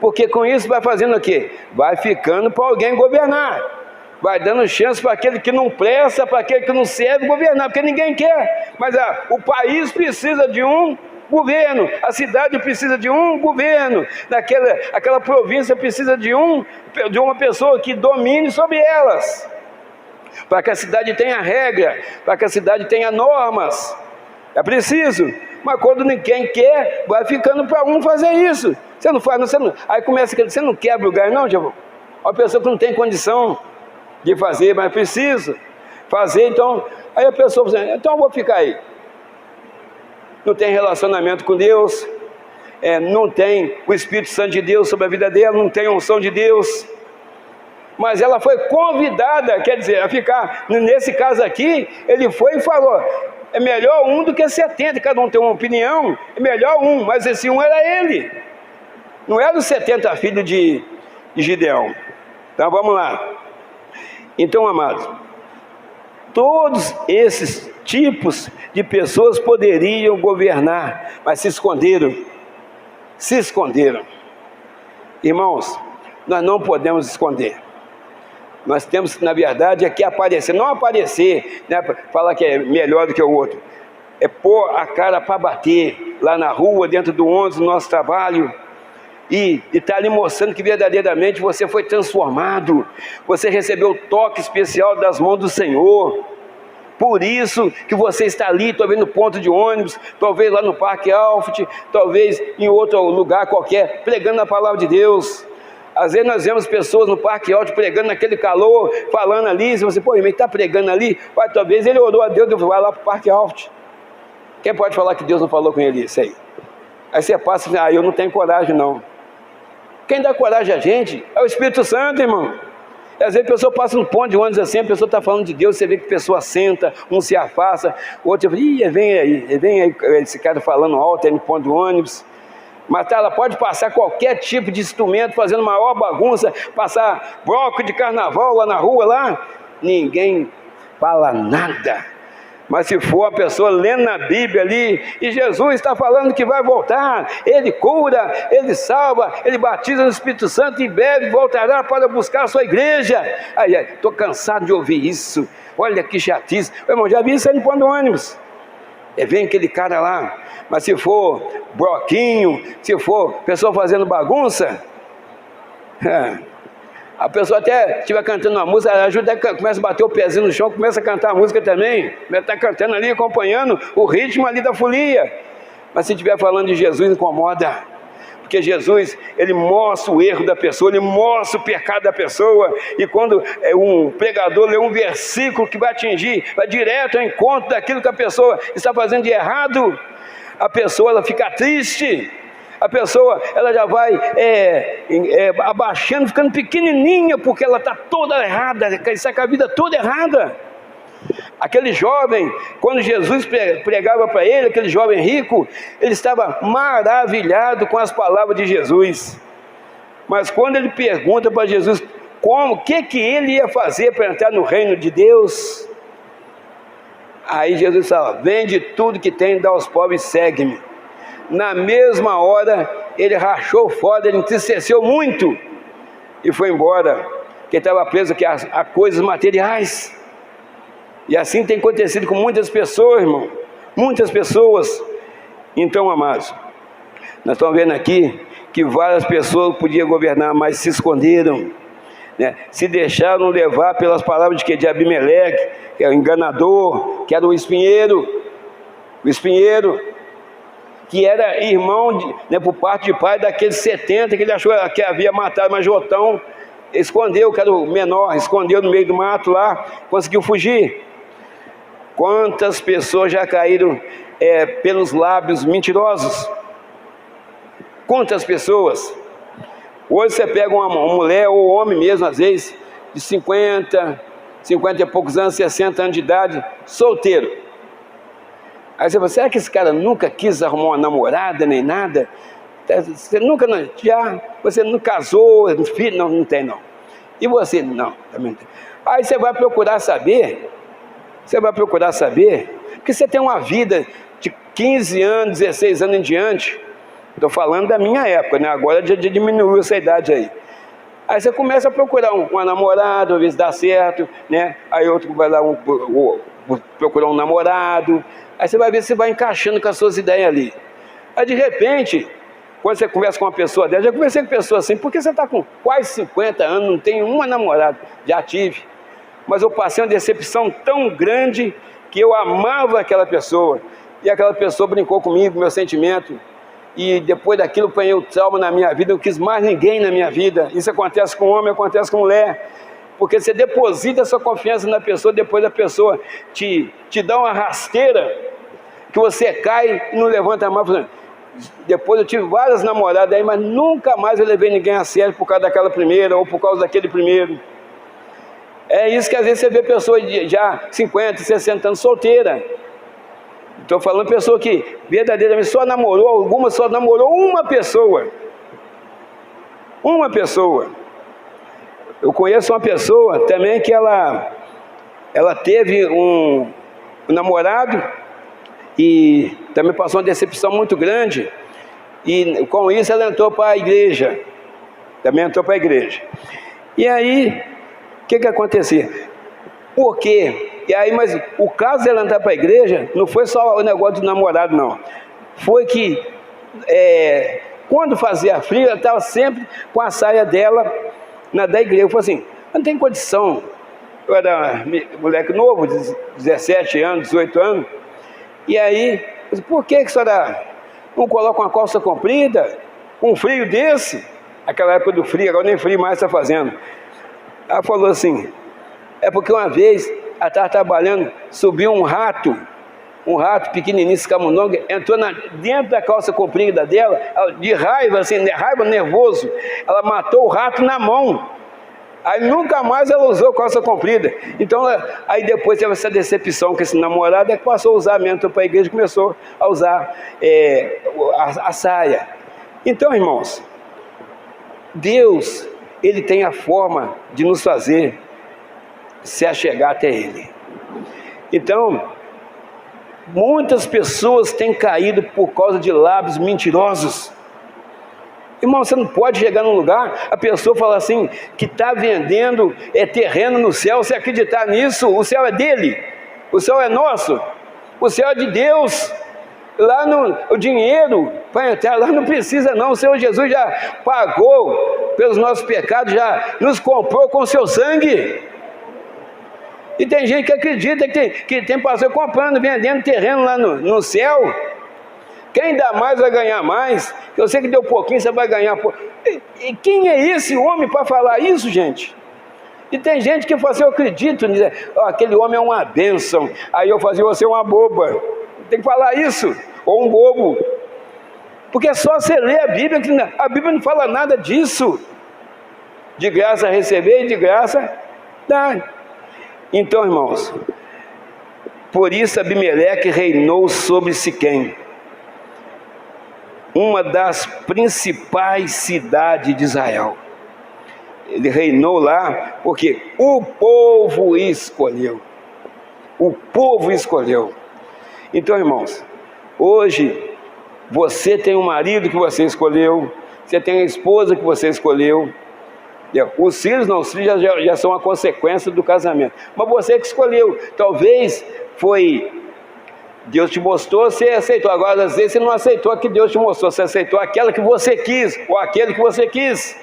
porque com isso vai fazendo o quê? Vai ficando para alguém governar, vai dando chance para aquele que não presta, para aquele que não serve governar, porque ninguém quer. Mas o país precisa de um governo, a cidade precisa de um governo, aquela província precisa de uma pessoa que domine sobre elas, para que a cidade tenha regra, para que a cidade tenha normas. É preciso. Mas quando ninguém quer, vai ficando para um fazer isso. Você não faz, aí começa a você não quebra o lugar, não, Diabo? Uma pessoa que não tem condição de fazer, mas precisa fazer, então, aí a pessoa diz, então eu vou ficar aí. Não tem relacionamento com Deus, não tem o Espírito Santo de Deus sobre a vida dela, não tem a unção de Deus. Mas ela foi convidada, quer dizer, a ficar, nesse caso aqui, ele foi e falou, é melhor um do que 70, cada um tem uma opinião, é melhor um, mas esse um era ele, não era os 70 filhos de Gideão. Então vamos lá. Então, amados, todos esses tipos de pessoas poderiam governar, mas se esconderam. Se esconderam. Irmãos, nós não podemos esconder. Nós temos, na verdade, é que aparecer. Não aparecer, né, falar que é melhor do que o outro. É pôr a cara para bater lá na rua, dentro do ônibus, no nosso trabalho. E está ali mostrando que verdadeiramente você foi transformado. Você recebeu o toque especial das mãos do Senhor. Por isso que você está ali, talvez no ponto de ônibus, talvez lá no Parque Alfred, talvez em outro lugar qualquer, pregando a palavra de Deus. Às vezes nós vemos pessoas no Parque Alto pregando naquele calor, falando ali, se você, pô, ele está pregando ali, mas talvez ele orou a Deus, vai lá para o Parque Alto. Quem pode falar que Deus não falou com ele isso aí? Aí você passa e diz, eu não tenho coragem não. Quem dá coragem a gente é o Espírito Santo, irmão. E às vezes a pessoa passa no ponto de ônibus assim, a pessoa está falando de Deus, você vê que a pessoa senta, um se afasta, o outro fala, vem aí, esse cara falando alto aí no ponto de ônibus. Mas ela pode passar qualquer tipo de instrumento, fazendo maior bagunça, passar bloco de carnaval lá na rua, lá, ninguém fala nada. Mas se for a pessoa lendo na Bíblia ali, e Jesus está falando que vai voltar, Ele cura, Ele salva, Ele batiza no Espírito Santo, em breve voltará para buscar a sua igreja. Aí, estou cansado de ouvir isso, olha que chatice. Meu irmão, já vi isso aí no ponto de ônibus. Vem aquele cara lá, mas se for bloquinho, se for pessoa fazendo bagunça, a pessoa até estiver cantando uma música, ajuda, começa a bater o pezinho no chão, começa a cantar a música também, está cantando ali, acompanhando o ritmo ali da folia. Mas se estiver falando de Jesus, incomoda, porque Jesus, ele mostra o erro da pessoa, ele mostra o pecado da pessoa, e quando um pregador lê um versículo que vai atingir, vai direto ao encontro daquilo que a pessoa está fazendo de errado, a pessoa ela fica triste, a pessoa ela já vai abaixando, ficando pequenininha, porque ela está toda errada, está com a vida toda errada. Aquele jovem, quando Jesus pregava para ele, aquele jovem rico, ele estava maravilhado com as palavras de Jesus. Mas quando ele pergunta para Jesus o que ele ia fazer para entrar no reino de Deus, aí Jesus fala, vende tudo que tem, dá aos pobres, segue-me. Na mesma hora, ele rachou fora, ele entristeceu muito e foi embora, porque estava preso a coisas materiais. E assim tem acontecido com muitas pessoas, irmão, muitas pessoas. Então, amados, nós estamos vendo aqui que várias pessoas podiam governar, mas se esconderam, né? Se deixaram levar pelas palavras de Abimeleque, que é o enganador, que era o espinheiro, que era irmão, por parte de pai, daqueles 70 que ele achou que havia matado, mas Jotão escondeu, que era o menor, escondeu no meio do mato lá, conseguiu fugir. Quantas pessoas já caíram pelos lábios mentirosos? Quantas pessoas? Hoje você pega uma mulher ou homem mesmo, às vezes, de 50 e poucos anos, 60 anos de idade, solteiro. Aí você fala, será que esse cara nunca quis arrumar uma namorada, nem nada? Você nunca, você não casou, filho? Não tem não. E você? Não, também não tem. Aí você vai procurar saber, porque você tem uma vida de 15 anos, 16 anos em diante. Estou falando da minha época, né? Agora já diminuiu essa idade aí. Aí você começa a procurar uma namorada, às vezes dá certo, né? Aí outro vai lá procurar um namorado. Aí você vai ver se vai encaixando com as suas ideias ali. Aí de repente, quando você conversa com uma pessoa dessa, já conversei com pessoas assim, porque você está com quase 50 anos, não tem uma namorada, já tive. Mas eu passei uma decepção tão grande que eu amava aquela pessoa. E aquela pessoa brincou comigo, meu sentimento. E depois daquilo eu apanhei o trauma na minha vida, eu não quis mais ninguém na minha vida. Isso acontece com homem, acontece com mulher. Porque você deposita a sua confiança na pessoa, depois a pessoa te dá uma rasteira, que você cai e não levanta a mão, falando, Depois eu tive várias namoradas aí, mas nunca mais eu levei ninguém a sério por causa daquela primeira ou por causa daquele primeiro. É isso que às vezes você vê pessoas de já 50, 60 anos solteira. Estou falando pessoa que verdadeiramente só namorou, algumas só namorou uma pessoa. Uma pessoa. Eu conheço uma pessoa também que ela teve um namorado e também passou uma decepção muito grande, e com isso ela entrou para a igreja, também entrou para a igreja. E aí, o que acontecia? Por quê? E aí, mas o caso dela entrar para a igreja não foi só o negócio do namorado, não. Foi que, quando fazia frio, ela estava sempre com a saia dela da igreja. Eu falei assim, não tem condição. Eu era moleque novo, 17 anos, 18 anos, e aí, eu disse, por que a senhora não coloca uma calça comprida, um frio desse? Aquela época do frio, agora nem frio mais está fazendo. Ela falou assim, é porque uma vez ela estava trabalhando, subiu um rato pequenininho, camundongo, entrou dentro da calça comprida dela, de raiva, assim, raiva, nervoso, ela matou o rato na mão. Aí nunca mais ela usou calça comprida. Então, aí depois teve essa decepção com esse namorado, que passou a usar mesmo para a igreja, começou a usar a saia. Então, irmãos, Deus, Ele tem a forma de nos fazer se achegar até Ele. Então, muitas pessoas têm caído por causa de lábios mentirosos. Irmão, você não pode chegar num lugar, a pessoa fala assim, que está vendendo terreno no céu, você acreditar nisso, o céu é dele, o céu é nosso, o céu é de Deus. Lá o dinheiro para entrar lá não precisa não, o Senhor Jesus já pagou pelos nossos pecados, já nos comprou com o seu sangue. E tem gente que acredita que tem pastor comprando, vendendo terreno lá no céu. Quem dá mais vai ganhar mais. Eu sei que deu pouquinho, você vai ganhar pouquinho. E quem é esse homem para falar isso, gente? E tem gente que fala assim, eu acredito nisso. Aquele homem é uma bênção. Aí eu fazia, você é uma boba. Tem que falar isso. Ou um bobo. Porque é só você ler a Bíblia, que a Bíblia não fala nada disso. De graça receber e de graça dar. Então, irmãos, por isso Abimeleque reinou sobre Siquém, uma das principais cidades de Israel. Ele reinou lá porque o povo escolheu. O povo escolheu. Então, irmãos, hoje você tem um marido que você escolheu, você tem a esposa que você escolheu. Os filhos não, os filhos já são a consequência do casamento. Mas você que escolheu. Talvez foi Deus te mostrou, você aceitou. Agora, às vezes, você não aceitou a que Deus te mostrou, você aceitou aquela que você quis, ou aquele que você quis.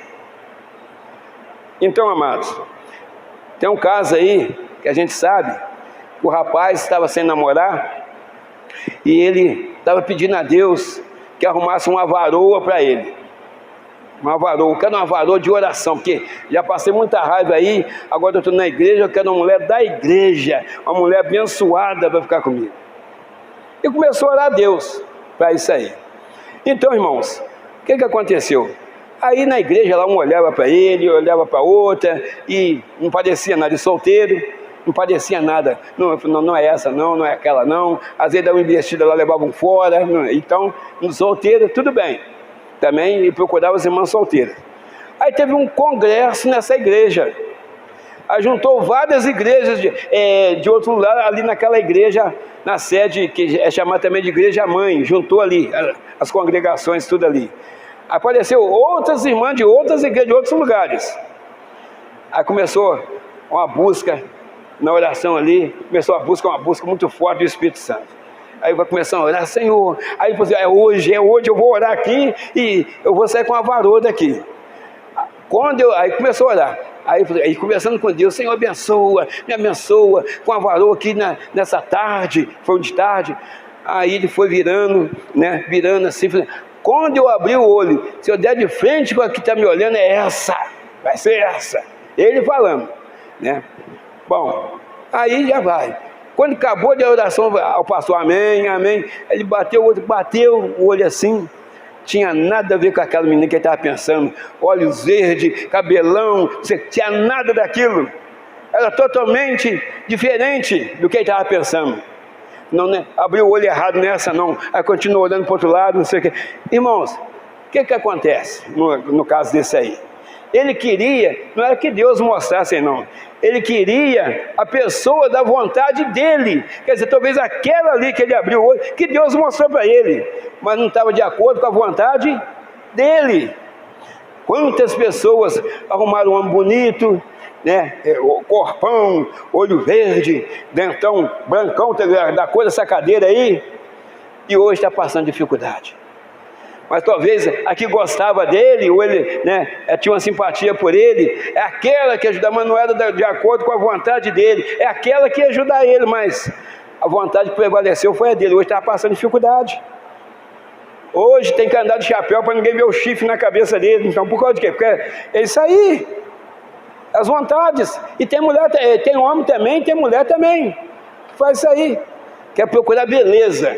Então, amados, tem um caso aí, que a gente sabe, o rapaz estava sem namorar, e ele estava pedindo a Deus que arrumasse uma varoa para ele. Uma varoa, eu quero uma varoa de oração, porque já passei muita raiva aí, agora eu estou na igreja, eu quero uma mulher da igreja, uma mulher abençoada para ficar comigo. E começou a orar a Deus para isso aí. Então, irmãos, o que aconteceu? Aí na igreja lá, um olhava para ele, olhava para outra, e não parecia nada de solteiro, não parecia nada, não é essa não é aquela não, às vezes dava uma investida lá, levavam fora, então, no solteiro, tudo bem. Também e procurava as irmãs solteiras. Aí teve um congresso nessa igreja. Aí juntou várias igrejas de outro lugar, ali naquela igreja, na sede, que é chamada também de igreja mãe, juntou ali, as congregações, tudo ali. Apareceu outras irmãs de outras igrejas, de outros lugares. Aí começou uma busca na oração ali, começou uma busca muito forte do Espírito Santo. Aí vai começar a orar, Senhor, aí você, hoje eu vou orar aqui e eu vou sair com a varoa daqui. Aí começou a orar, aí conversando com Deus, Senhor, me abençoa com a varoa aqui nessa tarde, foi de tarde. Aí ele foi virando assim, quando eu abri o olho, se eu der de frente com a que está me olhando, é essa, vai ser essa. Ele falando, né? Bom, aí já vai. Quando acabou de oração ao pastor, amém, amém, ele bateu o olho assim, tinha nada a ver com aquela menina que ele estava pensando, olhos verdes, cabelão, tinha nada daquilo, era totalmente diferente do que ele estava pensando. Não, né? Abriu o olho errado nessa, não, aí continuou olhando para o outro lado, não sei o que. Irmãos, o que acontece no caso desse aí? Ele queria, não era que Deus mostrasse, não, ele queria a pessoa da vontade dele, quer dizer, talvez aquela ali que ele abriu o olho, que Deus mostrou para ele, mas não estava de acordo com a vontade dele. Quantas pessoas arrumaram um homem bonito, né, corpão, olho verde, dentão brancão, da cor dessa cadeira aí, e hoje está passando dificuldade. Mas talvez a que gostava dele, ou ele, né, tinha uma simpatia por ele, é aquela que ajudava, mas não era de acordo com a vontade dele, é aquela que ia ajudar ele, mas a vontade que prevaleceu foi a dele. Hoje está passando dificuldade. Hoje tem que andar de chapéu para ninguém ver o chifre na cabeça dele. Então, por causa de quê? Porque é isso aí, as vontades. E tem mulher, tem homem também, tem mulher também, que faz isso aí, quer procurar beleza.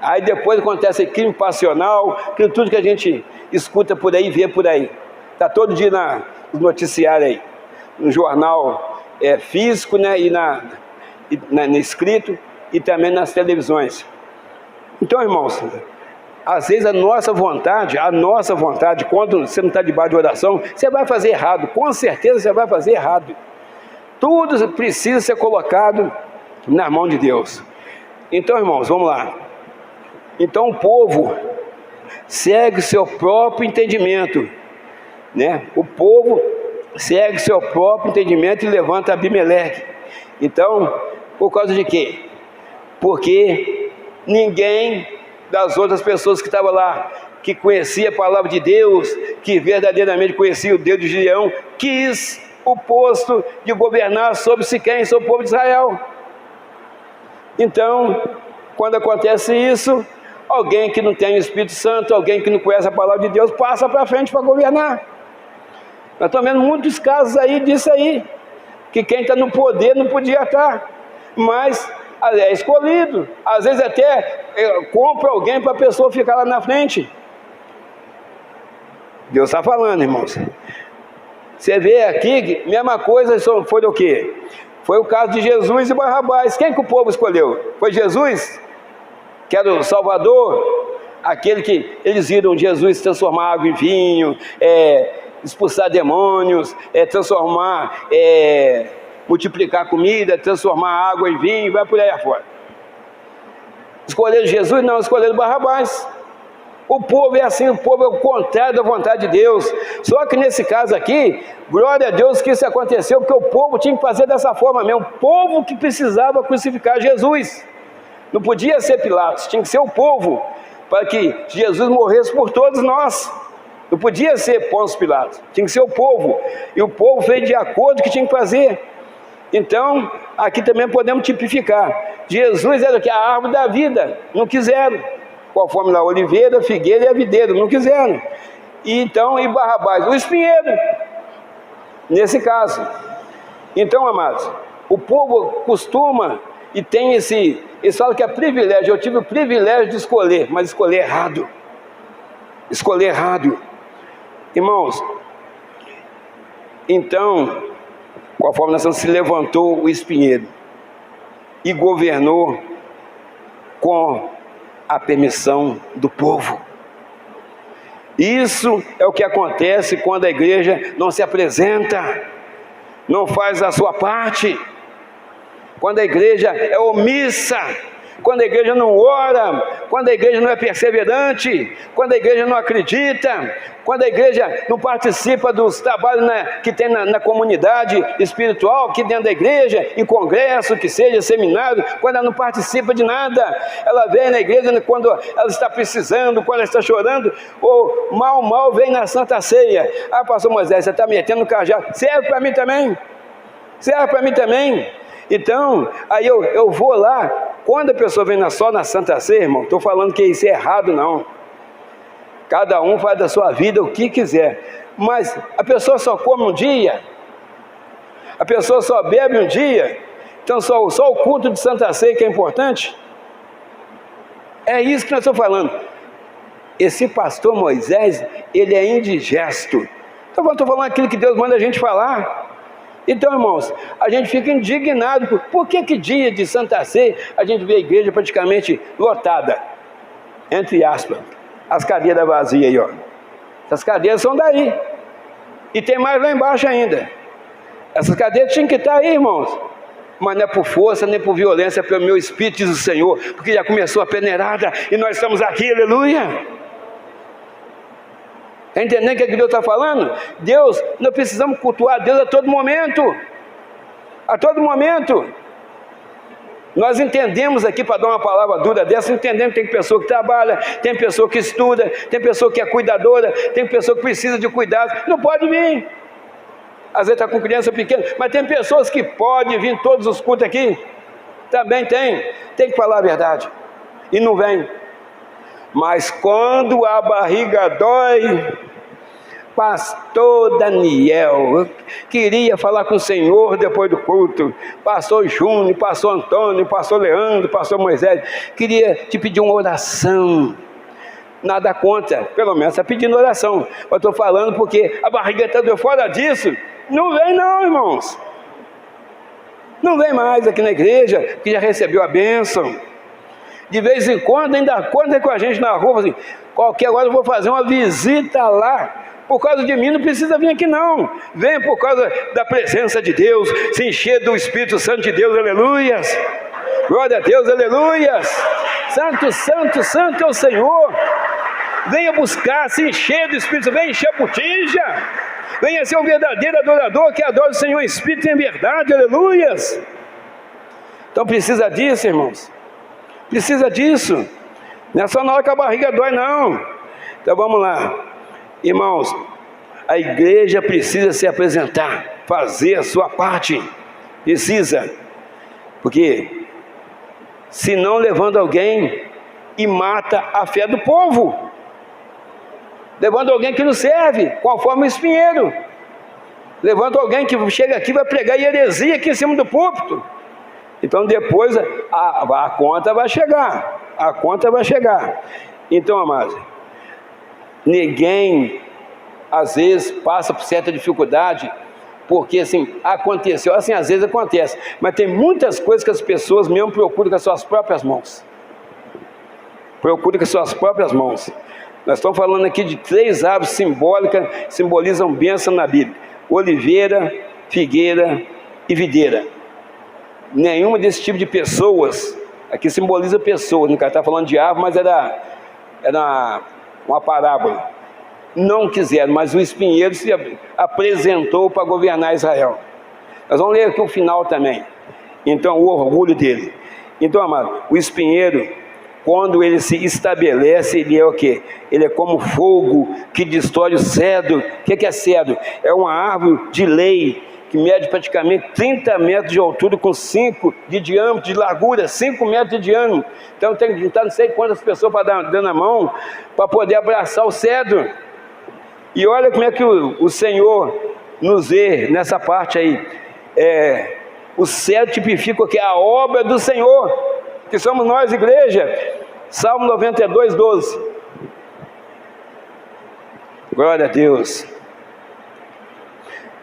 Aí depois acontece crime passional, aquilo tudo que a gente escuta por aí, vê por aí. Está todo dia nos noticiários aí, no jornal físico, né, e no escrito, e também nas televisões. Então, irmãos, às vezes a nossa vontade, quando você não está debaixo de oração, você vai fazer errado, com certeza você vai fazer errado. Tudo precisa ser colocado na mão de Deus. Então, irmãos, vamos lá. Então o povo segue seu próprio entendimento, né? O povo segue seu próprio entendimento e levanta Abimeleque. Então, por causa de quê? Porque ninguém das outras pessoas que estavam lá, que conhecia a palavra de Deus, que verdadeiramente conhecia o Deus de Gideão, quis o posto de governar sobre Siquém, sobre o povo de Israel. Então, quando acontece isso, alguém que não tem o Espírito Santo, alguém que não conhece a palavra de Deus, passa para frente para governar. Nós estamos vendo muitos casos aí disso aí, que quem está no poder não podia estar, mas é escolhido. Às vezes até compra alguém para a pessoa ficar lá na frente. Deus está falando, irmãos. Você vê aqui, mesma coisa foi do quê? Foi o caso de Jesus e Barrabás. Quem que o povo escolheu? Foi Jesus? Que era o Salvador, aquele que eles viram Jesus transformar água em vinho, expulsar demônios, multiplicar comida, transformar água em vinho, vai por aí afora. Escolheram Jesus? Não, escolheram Barrabás. O povo é assim, o povo é o contrário da vontade de Deus. Só que nesse caso aqui, glória a Deus que isso aconteceu, porque o povo tinha que fazer dessa forma mesmo. O povo que precisava crucificar Jesus. Não podia ser Pilatos, tinha que ser o povo, para que Jesus morresse por todos nós. Não podia ser Pôncio Pilatos, tinha que ser o povo. E o povo fez de acordo com o que tinha que fazer. Então, aqui também podemos tipificar. Jesus era o que? A árvore da vida, não quiseram. Conforme lá, a oliveira, a figueira e a videira, não quiseram. E Barrabás, o espinheiro, nesse caso. Então, amados, o povo costuma e tem eles falam que é privilégio. Eu tive o privilégio de escolher, mas escolher errado. Escolher errado. Irmãos, então, conforme a nação se levantou o espinheiro e governou com a permissão do povo. Isso é o que acontece quando a igreja não se apresenta, não faz a sua parte. Quando a igreja é omissa, quando a igreja não ora, quando a igreja não é perseverante, quando a igreja não acredita, quando a igreja não participa dos trabalhos que tem na comunidade espiritual, aqui dentro da igreja, em congresso, que seja seminário, quando ela não participa de nada, ela vem na igreja quando ela está precisando, quando ela está chorando, ou mal vem na Santa Ceia. Ah, pastor Moisés, você está metendo no cajado, serve para mim também, serve para mim também. Então, aí eu vou lá, quando a pessoa vem só na Santa Ceia, irmão, estou falando que isso é errado, não. Cada um faz da sua vida o que quiser, mas a pessoa só come um dia, a pessoa só bebe um dia, então só o culto de Santa Ceia que é importante. É isso que nós estamos falando. esse pastor Moisés, ele é indigesto. Então eu estou falando aquilo que Deus manda a gente falar. Então, irmãos, a gente fica indignado. Por que dia de Santa Ceia a gente vê a igreja praticamente lotada? Entre aspas, as cadeiras vazias aí, ó. Essas cadeiras são daí. E tem mais lá embaixo ainda. Essas cadeiras tinham que estar aí, irmãos. Mas não é por força, nem por violência, é pelo meu Espírito, diz o Senhor. Porque já começou a peneirada e nós estamos aqui, aleluia. Está entendendo o que Deus está falando? Deus, nós precisamos cultuar Deus a todo momento. A todo momento. Nós entendemos aqui, para dar uma palavra dura dessa, entendemos que tem pessoa que trabalha, tem pessoa que estuda, tem pessoa que é cuidadora, tem pessoa que precisa de cuidado. Não pode vir. Às vezes está com criança pequena, mas tem pessoas que podem vir todos os cultos aqui. Também tem. Tem que falar a verdade. E não vem. Mas quando a barriga dói, pastor Daniel, eu queria falar com o Senhor depois do culto, pastor Júnior, pastor Antônio, pastor Leandro, pastor Moisés, queria te pedir uma oração. Nada contra, pelo menos está pedindo oração. Eu estou falando porque a barriga está doendo. Fora disso, não vem não, irmãos. Não vem mais aqui na igreja, que já recebeu a bênção. De vez em quando ainda conta com a gente na rua, assim, qualquer hora eu vou fazer uma visita lá. Por causa de mim não precisa vir aqui não. Vem por causa da presença de Deus, se encher do Espírito Santo de Deus, aleluias. Glória a Deus, aleluias. Santo, santo, santo é o Senhor. Venha buscar, se encher do Espírito, venha encher a botija. Venha ser um verdadeiro adorador que adora o Senhor em Espírito e em verdade, aleluias. Então precisa disso, irmãos. Precisa disso. Não é só na hora que a barriga dói, não. Então vamos lá. Irmãos, a igreja precisa se apresentar, fazer a sua parte. Precisa. Porque se não levando alguém e mata a fé do povo. Levando alguém que não serve, conforme o espinheiro. Levando alguém que chega aqui e vai pregar heresia aqui em cima do púlpito. Então depois a conta vai chegar. A conta vai chegar. Então, amados, ninguém às vezes passa por certa dificuldade porque assim aconteceu, assim às vezes acontece, mas tem muitas coisas que as pessoas mesmo procuram com as suas próprias mãos. Procuram com as suas próprias mãos. Nós estamos falando aqui de 3 árvores simbólicas, simbolizam bênção na Bíblia: oliveira, figueira e videira. Nenhuma desse tipo de pessoas, aqui simboliza pessoas, não está falando de árvore, mas era uma parábola. Não quiseram, mas o espinheiro se apresentou para governar Israel. Nós vamos ler aqui o final também. Então, o orgulho dele. Então, amado, o espinheiro, quando ele se estabelece, ele é o quê? Ele é como fogo que destrói o cedro. O que é cedro? É uma árvore de lei, que mede praticamente 30 metros de altura, com 5 de diâmetro, de largura, 5 metros de diâmetro. Então tem que juntar não sei quantas pessoas para dar na mão, para poder abraçar o cedro. E olha como é que o Senhor nos vê nessa parte aí. O cedro tipifica o que? A obra do Senhor, que somos nós, igreja. Salmo 92, 12. Glória a Deus.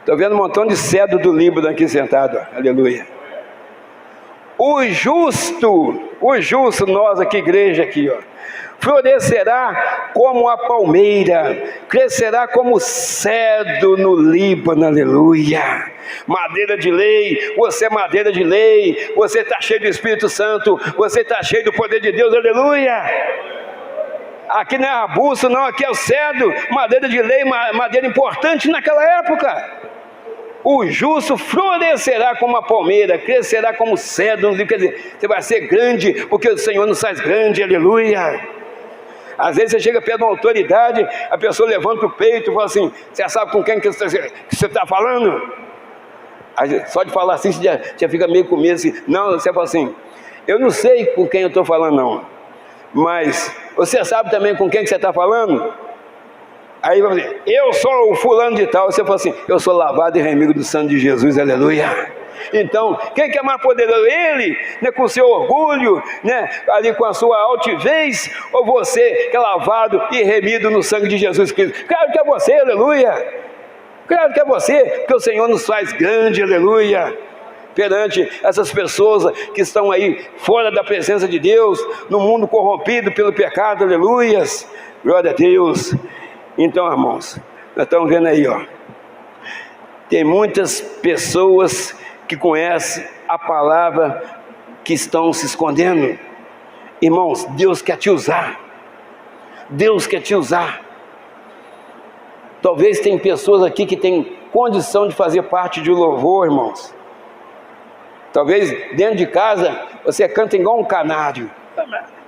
Estou vendo um montão de cedro do Líbano aqui sentado, aleluia. O justo, nós aqui, igreja aqui, ó, florescerá como a palmeira, crescerá como cedro no Líbano, aleluia. Madeira de lei, você é madeira de lei, você está cheio do Espírito Santo, você está cheio do poder de Deus, aleluia. Aqui não é arbusto, não, aqui é o cedro, madeira de lei, madeira importante naquela época. O justo florescerá como a palmeira, crescerá como cedro. Quer dizer, você vai ser grande, porque o Senhor nos faz grande, aleluia. Às vezes você chega perto de uma autoridade, a pessoa levanta o peito e fala assim: você sabe com quem que você está falando? Só de falar assim, você já fica meio com medo assim. Não, você fala assim: eu não sei com quem eu estou falando não, mas você sabe também com quem que você está falando? Aí vai dizer: eu sou o fulano de tal. Você fala assim: eu sou lavado e remido do sangue de Jesus, aleluia. Então, quem que é mais poderoso? Ele, né, com seu orgulho, né, ali com a sua altivez, ou você que é lavado e remido no sangue de Jesus Cristo? Claro que é você, aleluia. Claro que é você, porque o Senhor nos faz grande, aleluia, perante essas pessoas que estão aí fora da presença de Deus, no mundo corrompido pelo pecado, aleluias, glória a Deus. Então, irmãos, nós estamos vendo aí, ó, tem muitas pessoas que conhecem a palavra que estão se escondendo. Irmãos, Deus quer te usar, Deus quer te usar. Talvez tem pessoas aqui que têm condição de fazer parte de louvor, irmãos. Talvez dentro de casa você canta igual um canário,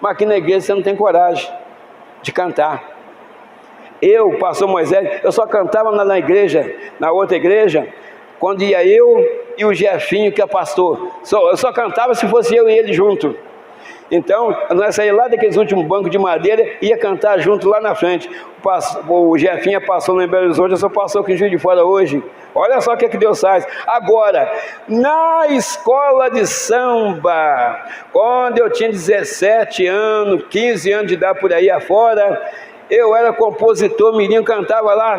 mas aqui na igreja você não tem coragem de cantar. Eu, pastor Moisés, eu só cantava na igreja, na outra igreja, quando ia eu e o Jefinho, que é pastor. Eu só cantava se fosse eu e ele junto. Então, nós saímos lá daqueles últimos bancos de madeira e ia cantar junto lá na frente. O Jefinho passou lá em Belo Horizonte, eu só passou aqui em Juiz de Fora hoje. Olha só o que Deus faz. Agora, na escola de samba, quando eu tinha 17 anos, 15 anos de idade por aí afora, eu era compositor, menino, cantava lá,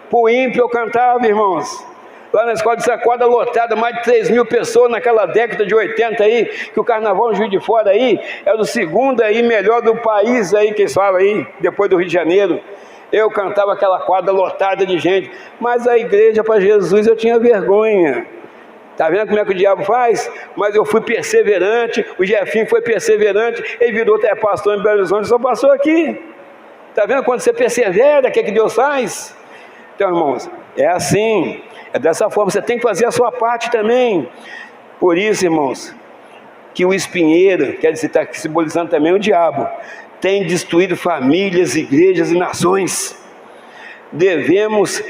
pro ímpio eu cantava, irmãos. Lá na escola de sacada lotada, mais de 3.000 pessoas naquela década de 80 aí, que o carnaval em Juiz de Fora aí, era o segundo aí melhor do país aí, que eles falam aí, depois do Rio de Janeiro. Eu cantava aquela quadra lotada de gente, mas a igreja para Jesus eu tinha vergonha. Tá vendo como é que o diabo faz? Mas eu fui perseverante, o Jefinho foi perseverante, ele virou até pastor em Belo Horizonte, só passou aqui. Tá vendo quando você persevera, o que é que Deus faz? Então, irmãos, é assim, é dessa forma, você tem que fazer a sua parte também. Por isso, irmãos, que o espinheiro, quer dizer, está simbolizando também o diabo, tem destruído famílias, igrejas e nações. Devemos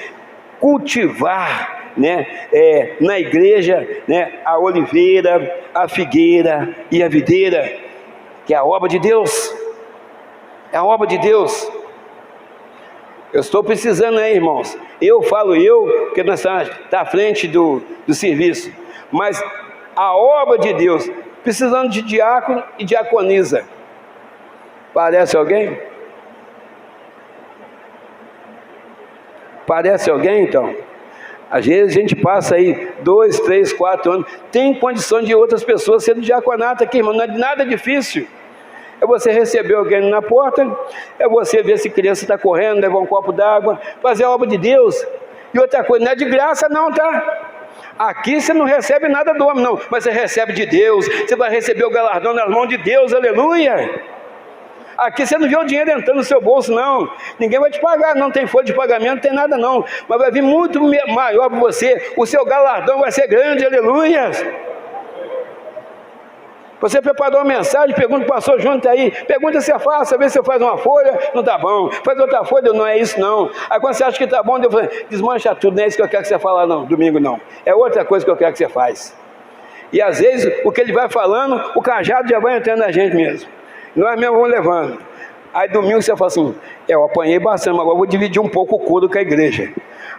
cultivar, né, na igreja, né, a oliveira, a figueira e a videira, que é a obra de Deus. É a obra de Deus. Eu estou precisando aí, irmãos. Eu falo porque nós estamos à frente do serviço. Mas a obra de Deus, precisando de diácono e diaconisa. Parece alguém? Parece alguém, então? Às vezes a gente passa aí 2, 3, 4 anos. Tem condição de outras pessoas sendo diaconato aqui, irmão. Não é nada difícil. É você receber alguém na porta, é você ver se criança está correndo, levar um copo d'água, fazer a obra de Deus. E outra coisa, não é de graça não, tá? Aqui você não recebe nada do homem não, mas você recebe de Deus, você vai receber o galardão nas mãos de Deus, aleluia. Aqui você não vê o dinheiro entrando no seu bolso não, ninguém vai te pagar, não tem folha de pagamento, não tem nada não, mas vai vir muito maior para você, o seu galardão vai ser grande, aleluia. Você preparou uma mensagem, pergunta para o pastor Júnior, está aí, pergunta se é fácil, vê se você faz uma folha, não está bom, faz outra folha, não é isso não. Aí quando você acha que está bom, Deus fala, desmancha tudo, não é isso que eu quero que você fale não, domingo não, é outra coisa que eu quero que você faz. E às vezes, o que ele vai falando, o cajado já vai entrando na gente mesmo, nós mesmo vamos levando. Aí domingo você fala assim, eu apanhei bastante, mas agora eu vou dividir um pouco o couro com a igreja.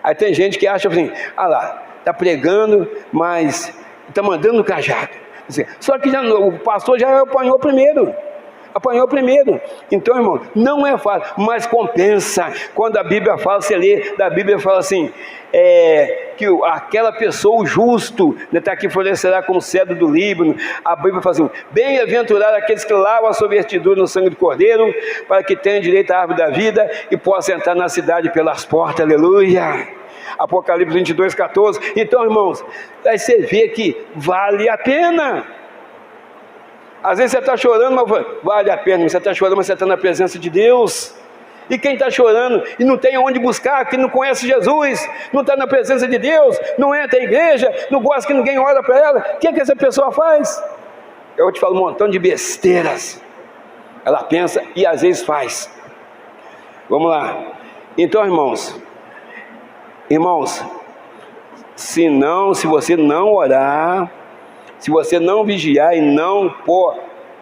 Aí tem gente que acha assim, lá, está pregando, mas está mandando o cajado. Só que o pastor já apanhou primeiro. Então, irmão, não é fácil, mas compensa. Quando a Bíblia fala, você lê, da Bíblia fala assim, que aquela pessoa, o justo, está aqui, florescerá como cedro do Líbano. A Bíblia fala assim, bem-aventurado aqueles que lavam a sua vestidura no sangue do Cordeiro, para que tenham direito à árvore da vida e possam entrar na cidade pelas portas, aleluia. Apocalipse 22, 14. Então, irmãos, aí você vê que vale a pena. Às vezes você está chorando, mas vale a pena. Você está chorando, mas você está na presença de Deus. E quem está chorando e não tem onde buscar, que não conhece Jesus, não está na presença de Deus, não entra na igreja, não gosta que ninguém ora para ela, o que essa pessoa faz? Eu te falo um montão de besteiras. Ela pensa e às vezes faz. Vamos lá. Então, irmãos, se você não orar, se você não vigiar e não pôr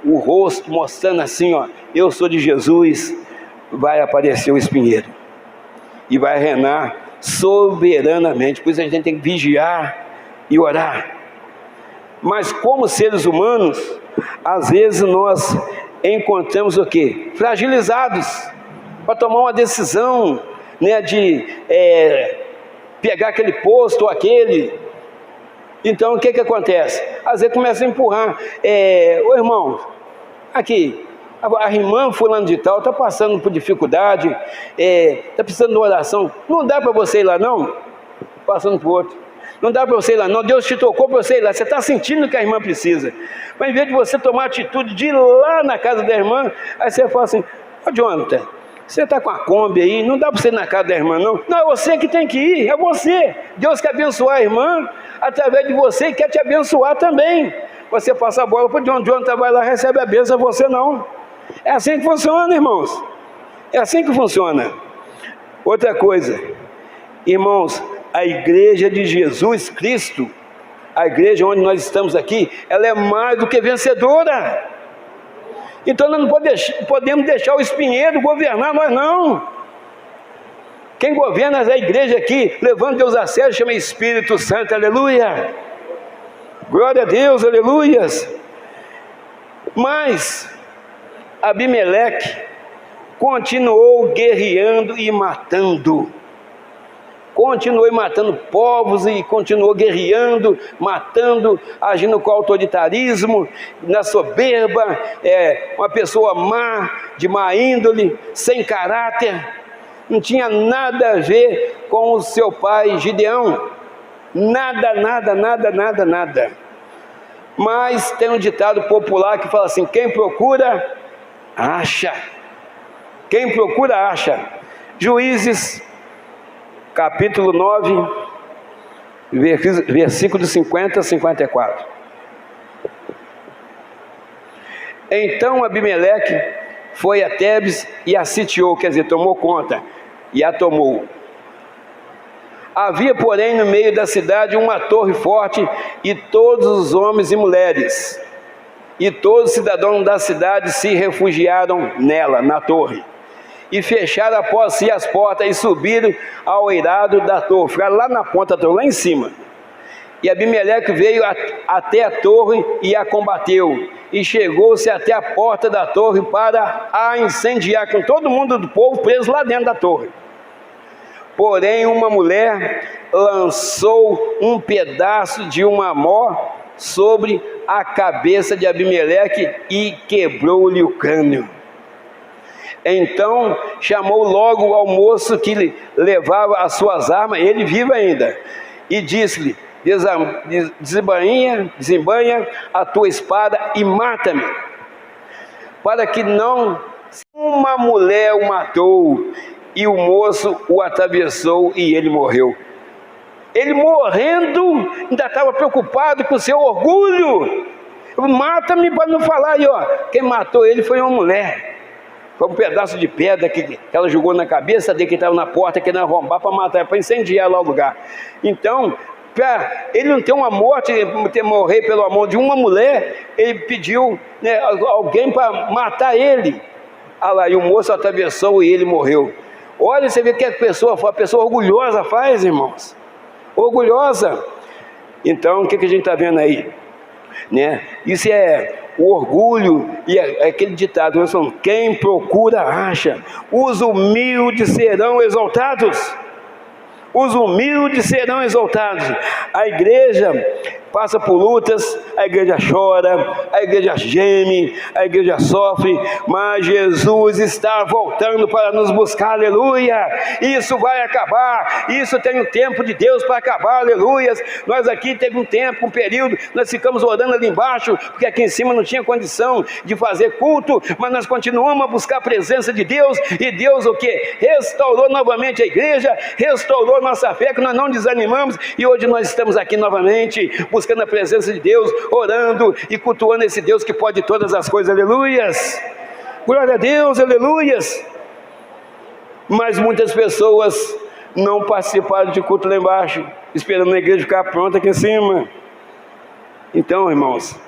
o rosto mostrando assim, ó, eu sou de Jesus, vai aparecer o espinheiro e vai reinar soberanamente. Por isso a gente tem que vigiar e orar. Mas como seres humanos, às vezes nós encontramos o quê? Fragilizados para tomar uma decisão, né, de pegar aquele posto ou aquele. Então o que acontece? Às vezes começa a empurrar. Ô irmão, aqui, a irmã fulano de tal está passando por dificuldade, está precisando de uma oração. Não dá para você ir lá não? Passando por outro. Não dá para você ir lá não, Deus te tocou para você ir lá, você está sentindo que a irmã precisa. Mas em vez de você tomar a atitude de ir lá na casa da irmã, aí você fala assim: ô Jonathan, você está com a Kombi aí, não dá para você ir na casa da irmã não. Não, é você que tem que ir, é você. Deus quer abençoar a irmã através de você e quer te abençoar também. Você passa a bola para o Jonathan, vai lá, recebe a bênção, você não. É assim que funciona, irmãos. É assim que funciona. Outra coisa, irmãos, a igreja de Jesus Cristo, a igreja onde nós estamos aqui, ela é mais do que vencedora. Então nós não podemos deixar o espinheiro governar nós não. Quem governa é a igreja aqui, levando Deus a sério, chama Espírito Santo, aleluia. Glória a Deus, aleluias. Mas Abimeleque continuou guerreando e matando. Continuou matando povos e continuou guerreando, matando, agindo com autoritarismo, na soberba, uma pessoa má, de má índole, sem caráter, não tinha nada a ver com o seu pai Gideão, nada. Mas tem um ditado popular que fala assim: quem procura, acha. Quem procura, acha. Juízes capítulo 9, versículos 50 a 54. Então Abimeleque foi a Tebes e a sitiou, quer dizer, tomou conta, e a tomou. Havia, porém, no meio da cidade uma torre forte, e todos os homens e mulheres, e todos os cidadãos da cidade se refugiaram nela, na torre. E fecharam após si as portas e subiram ao eirado da torre. Ficaram lá na ponta da torre, lá em cima. E Abimeleque veio até a torre e a combateu. E chegou-se até a porta da torre para a incendiar, com todo mundo do povo preso lá dentro da torre. Porém, uma mulher lançou um pedaço de uma mó sobre a cabeça de Abimeleque e quebrou-lhe o crânio. Então chamou logo ao moço que levava as suas armas, ele vivo ainda, e disse-lhe: desembanha a tua espada e mata-me, para que não... Uma mulher o matou, e o moço o atravessou e ele morreu. Ele morrendo, ainda estava preocupado com o seu orgulho. Mata-me para não falar aí, ó. Quem matou ele foi uma mulher. Foi um pedaço de pedra que ela jogou na cabeça dele, que estava na porta, querendo arrombar para matar, para incendiar lá o lugar. Então, para ele não ter uma morte, morrer pelo amor de uma mulher, ele pediu, né, alguém para matar ele. Ah lá, e o moço atravessou e ele morreu. Olha, você vê o que a pessoa orgulhosa faz, irmãos. Orgulhosa. Então, o que a gente está vendo aí? Né? Isso é o orgulho, e aquele ditado: nós falamos, quem procura acha. Os humildes serão exaltados. Os humildes serão exaltados. A igreja passa por lutas, a igreja chora, a igreja geme, a igreja sofre, mas Jesus está voltando para nos buscar, aleluia. Isso vai acabar, isso tem um tempo de Deus para acabar, aleluia. Nós aqui teve um tempo, um período, nós ficamos orando ali embaixo, porque aqui em cima não tinha condição de fazer culto, mas nós continuamos a buscar a presença de Deus, e Deus o que? Restaurou novamente a igreja, restaurou nossa fé, que nós não desanimamos, e hoje nós estamos aqui novamente, buscando a presença de Deus, orando e cultuando esse Deus que pode todas as coisas, aleluias, glória a Deus, aleluias. Mas muitas pessoas não participaram de culto lá embaixo, esperando a igreja ficar pronta aqui em cima. Então, irmãos,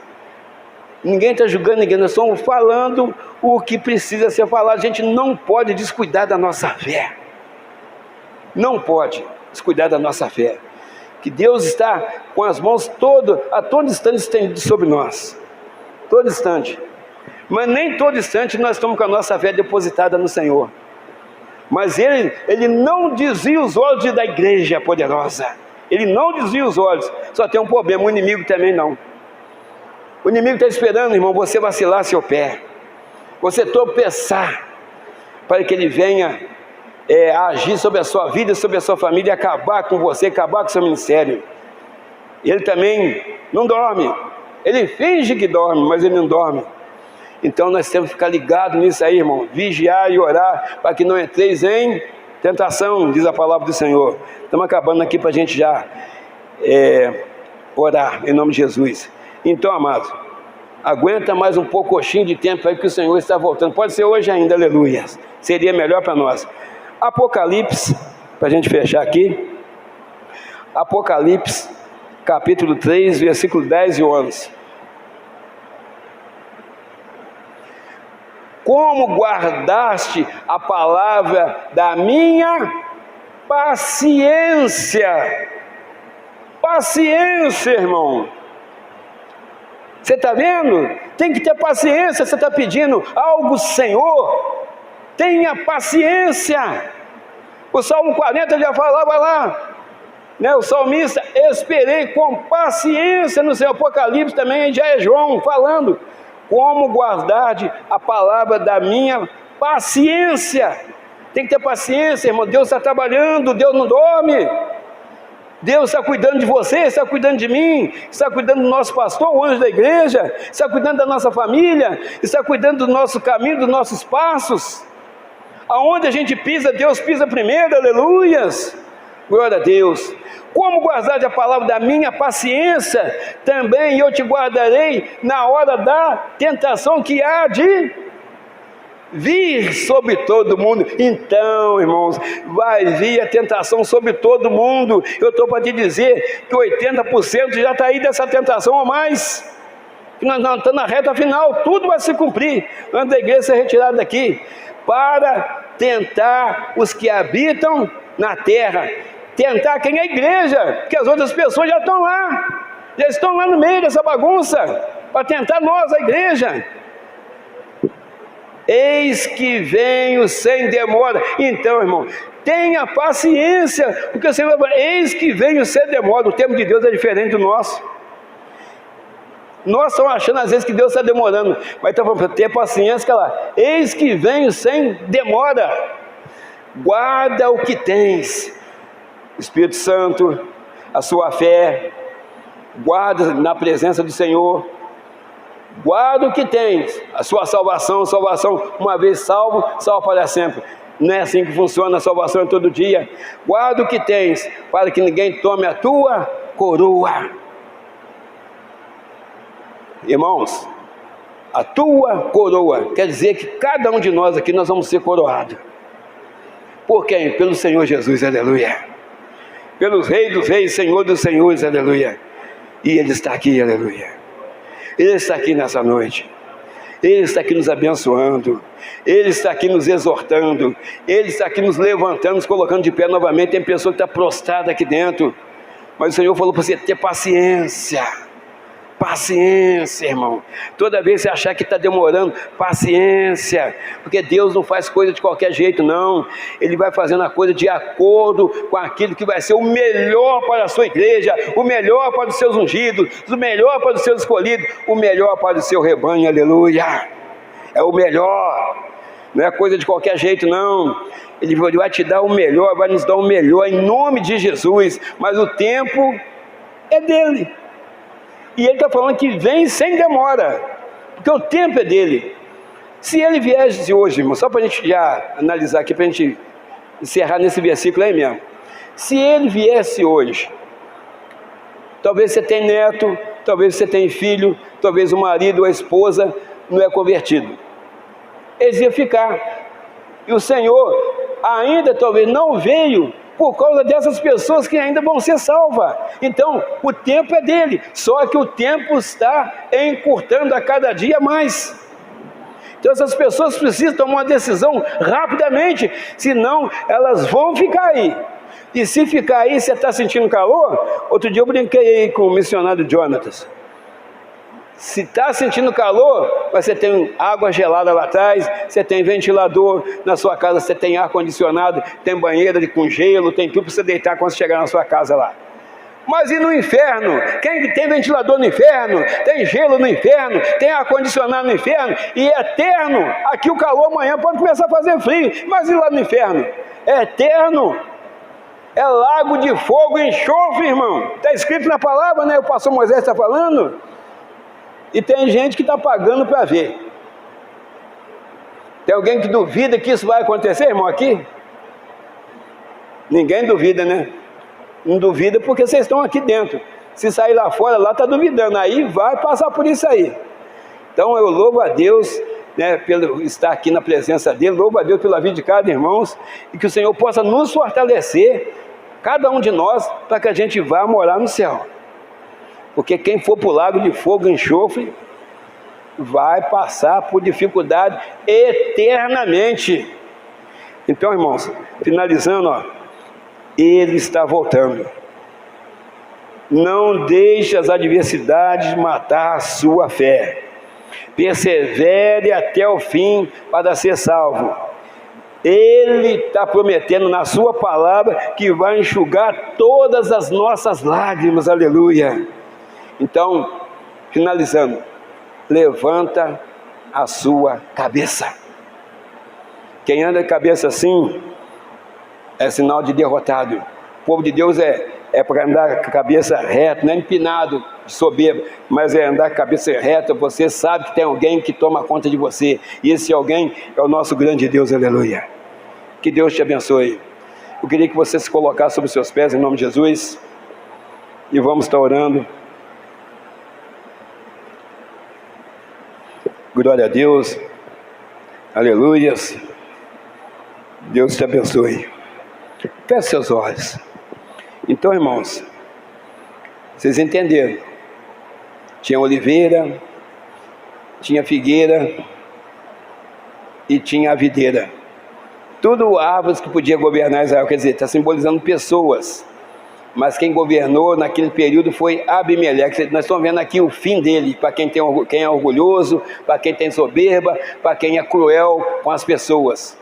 ninguém está julgando ninguém, nós estamos falando o que precisa ser falado. A gente não pode descuidar da nossa fé, não pode descuidar da nossa fé. que Deus está com as mãos a todo instante estendidas sobre nós, todo instante. Mas nem todo instante nós estamos com a nossa fé depositada no Senhor. Mas Ele não desvia os olhos da igreja poderosa. Ele não desvia os olhos. Só tem um problema, o inimigo também não. O inimigo está esperando, irmão, você vacilar seu pé, você tropeçar, para que ele venha agir sobre a sua vida, sobre a sua família, e acabar com você, acabar com o seu ministério. Ele também não dorme. Ele finge que dorme, mas ele não dorme. Então nós temos que ficar ligados nisso aí, irmão. Vigiar e orar, para que não entreis em tentação, diz a palavra do Senhor. Estamos acabando aqui para a gente já orar, em nome de Jesus. Então, amados, aguenta mais um pouquinho de tempo aí que o Senhor está voltando. Pode ser hoje ainda, aleluia. Seria melhor para nós. Apocalipse, para a gente fechar aqui. Apocalipse, capítulo 3, versículo 10 e 11. Como guardaste a palavra da minha paciência. Paciência, irmão. Você está vendo? Tem que ter paciência. Você está pedindo algo, Senhor. Tenha paciência. O Salmo 40 já falava lá, né? O salmista, esperei com paciência no seu. Apocalipse também já é João falando. Como guardar a palavra da minha paciência. Tem que ter paciência, irmão. Deus está trabalhando, Deus não dorme. Deus está cuidando de você, está cuidando de mim, está cuidando do nosso pastor, o anjo da igreja, está cuidando da nossa família, está cuidando do nosso caminho, dos nossos passos. Aonde a gente pisa, Deus pisa primeiro, aleluias. Glória a Deus. Como guardar a palavra da minha paciência, também eu te guardarei na hora da tentação que há de vir sobre todo mundo. Então, irmãos, vai vir a tentação sobre todo mundo. Eu estou para te dizer que 80% já está aí dessa tentação ou mais. Que nós não estamos na reta final, tudo vai se cumprir antes da igreja ser retirada daqui, para tentar os que habitam na terra. Tentar quem é a igreja, porque as outras pessoas já estão lá no meio dessa bagunça, para tentar nós, a igreja. Eis que venho sem demora. Então, irmão, tenha paciência, porque o Senhor vai falar, eis que venho sem demora. O tempo de Deus é diferente do nosso. Nós estamos achando às vezes que Deus está demorando, mas está falando, ter paciência, que lá, eis que venho sem demora. Guarda o que tens, Espírito Santo, a sua fé, guarda na presença do Senhor, guarda o que tens, a sua salvação, uma vez salvo, salvo para sempre. Não é assim que funciona a salvação todo dia. Guarda o que tens, para que ninguém tome a tua coroa. Irmãos, a tua coroa, quer dizer que cada um de nós aqui, nós vamos ser coroados. Por quem? Pelo Senhor Jesus, aleluia. Pelos reis dos reis, Senhor dos senhores, aleluia. E Ele está aqui, aleluia. Ele está aqui nessa noite. Ele está aqui nos abençoando. Ele está aqui nos exortando. Ele está aqui nos levantando, nos colocando de pé novamente. Tem pessoa que está prostrada aqui dentro. Mas o Senhor falou para você ter paciência. Paciência, irmão. Toda vez que você achar que está demorando, paciência, porque Deus não faz coisa de qualquer jeito, não. Ele vai fazendo a coisa de acordo com aquilo que vai ser o melhor para a sua igreja, o melhor para os seus ungidos, o melhor para os seus escolhidos, o melhor para o seu rebanho, aleluia. É o melhor, não é coisa de qualquer jeito, não. Ele vai te dar o melhor, vai nos dar o melhor em nome de Jesus, mas o tempo é dele. E ele está falando que vem sem demora, porque o tempo é dele. Se ele viesse hoje, irmão, só para a gente já analisar aqui, para a gente encerrar nesse versículo aí mesmo. Se ele viesse hoje, talvez você tenha neto, talvez você tenha filho, talvez o marido ou a esposa não é convertido. Eles iam ficar. E o Senhor ainda talvez não veio por causa dessas pessoas que ainda vão ser salvas. Então, o tempo é dele, só que o tempo está encurtando a cada dia mais. Então, essas pessoas precisam tomar uma decisão rapidamente, senão elas vão ficar aí. E se ficar aí, você está sentindo calor? Outro dia eu brinquei aí com o missionário Jonatas. Se está sentindo calor, você tem água gelada lá atrás, você tem ventilador na sua casa, você tem ar-condicionado, tem banheira com gelo, tem tudo para você deitar quando você chegar na sua casa lá. Mas e no inferno? Quem tem ventilador no inferno, tem gelo no inferno, tem ar-condicionado no inferno, e é eterno. Aqui o calor amanhã pode começar a fazer frio, mas e lá no inferno? É eterno. É lago de fogo e enxofre, irmão. Está escrito na palavra, né? O pastor Moisés está falando. E tem gente que está pagando para ver. Tem alguém que duvida que isso vai acontecer, irmão, aqui? Ninguém duvida, né? Não duvida porque vocês estão aqui dentro. Se sair lá fora, lá está duvidando. Aí vai passar por isso aí. Então eu louvo a Deus, né, pelo estar aqui na presença dele. Louvo a Deus pela vida de cada irmão. E que o Senhor possa nos fortalecer, cada um de nós, para que a gente vá morar no céu. Porque quem for para o lago de fogo e enxofre vai passar por dificuldade eternamente. Então, irmãos, finalizando, ó, Ele está voltando. Não deixe as adversidades matar a sua fé. Persevere até o fim para ser salvo. Ele está prometendo na sua palavra que vai enxugar todas as nossas lágrimas, aleluia. Então, finalizando, levanta a sua cabeça. Quem anda de cabeça assim é sinal de derrotado. O povo de Deus é para andar com a cabeça reta, não é empinado, soberbo, mas é andar com a cabeça reta. Você sabe que tem alguém que toma conta de você, e esse alguém é o nosso grande Deus, aleluia. Que Deus te abençoe. Eu queria que você se colocasse sobre os seus pés em nome de Jesus, e vamos estar orando. Glória a Deus, aleluias. Deus te abençoe. Feche seus olhos. Então, irmãos, vocês entenderam? Tinha oliveira, tinha figueira e tinha a videira. Tudo árvores que podia governar Israel, quer dizer, está simbolizando pessoas. Mas quem governou naquele período foi Abimeleque. Nós estamos vendo aqui o fim dele, para quem é orgulhoso, para quem tem soberba, para quem é cruel com as pessoas.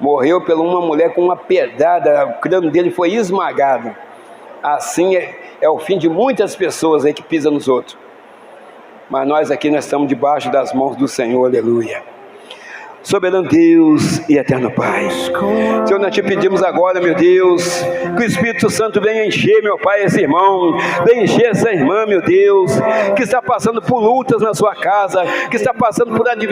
Morreu por uma mulher com uma pedrada, o crânio dele foi esmagado. Assim é o fim de muitas pessoas aí que pisam nos outros. Mas nós aqui, nós estamos debaixo das mãos do Senhor, aleluia. Soberano Deus e eterno Pai, Senhor, nós te pedimos agora, meu Deus, que o Espírito Santo venha encher, meu Pai, esse irmão, venha encher essa irmã, meu Deus, que está passando por lutas na sua casa, que está passando por adversidade.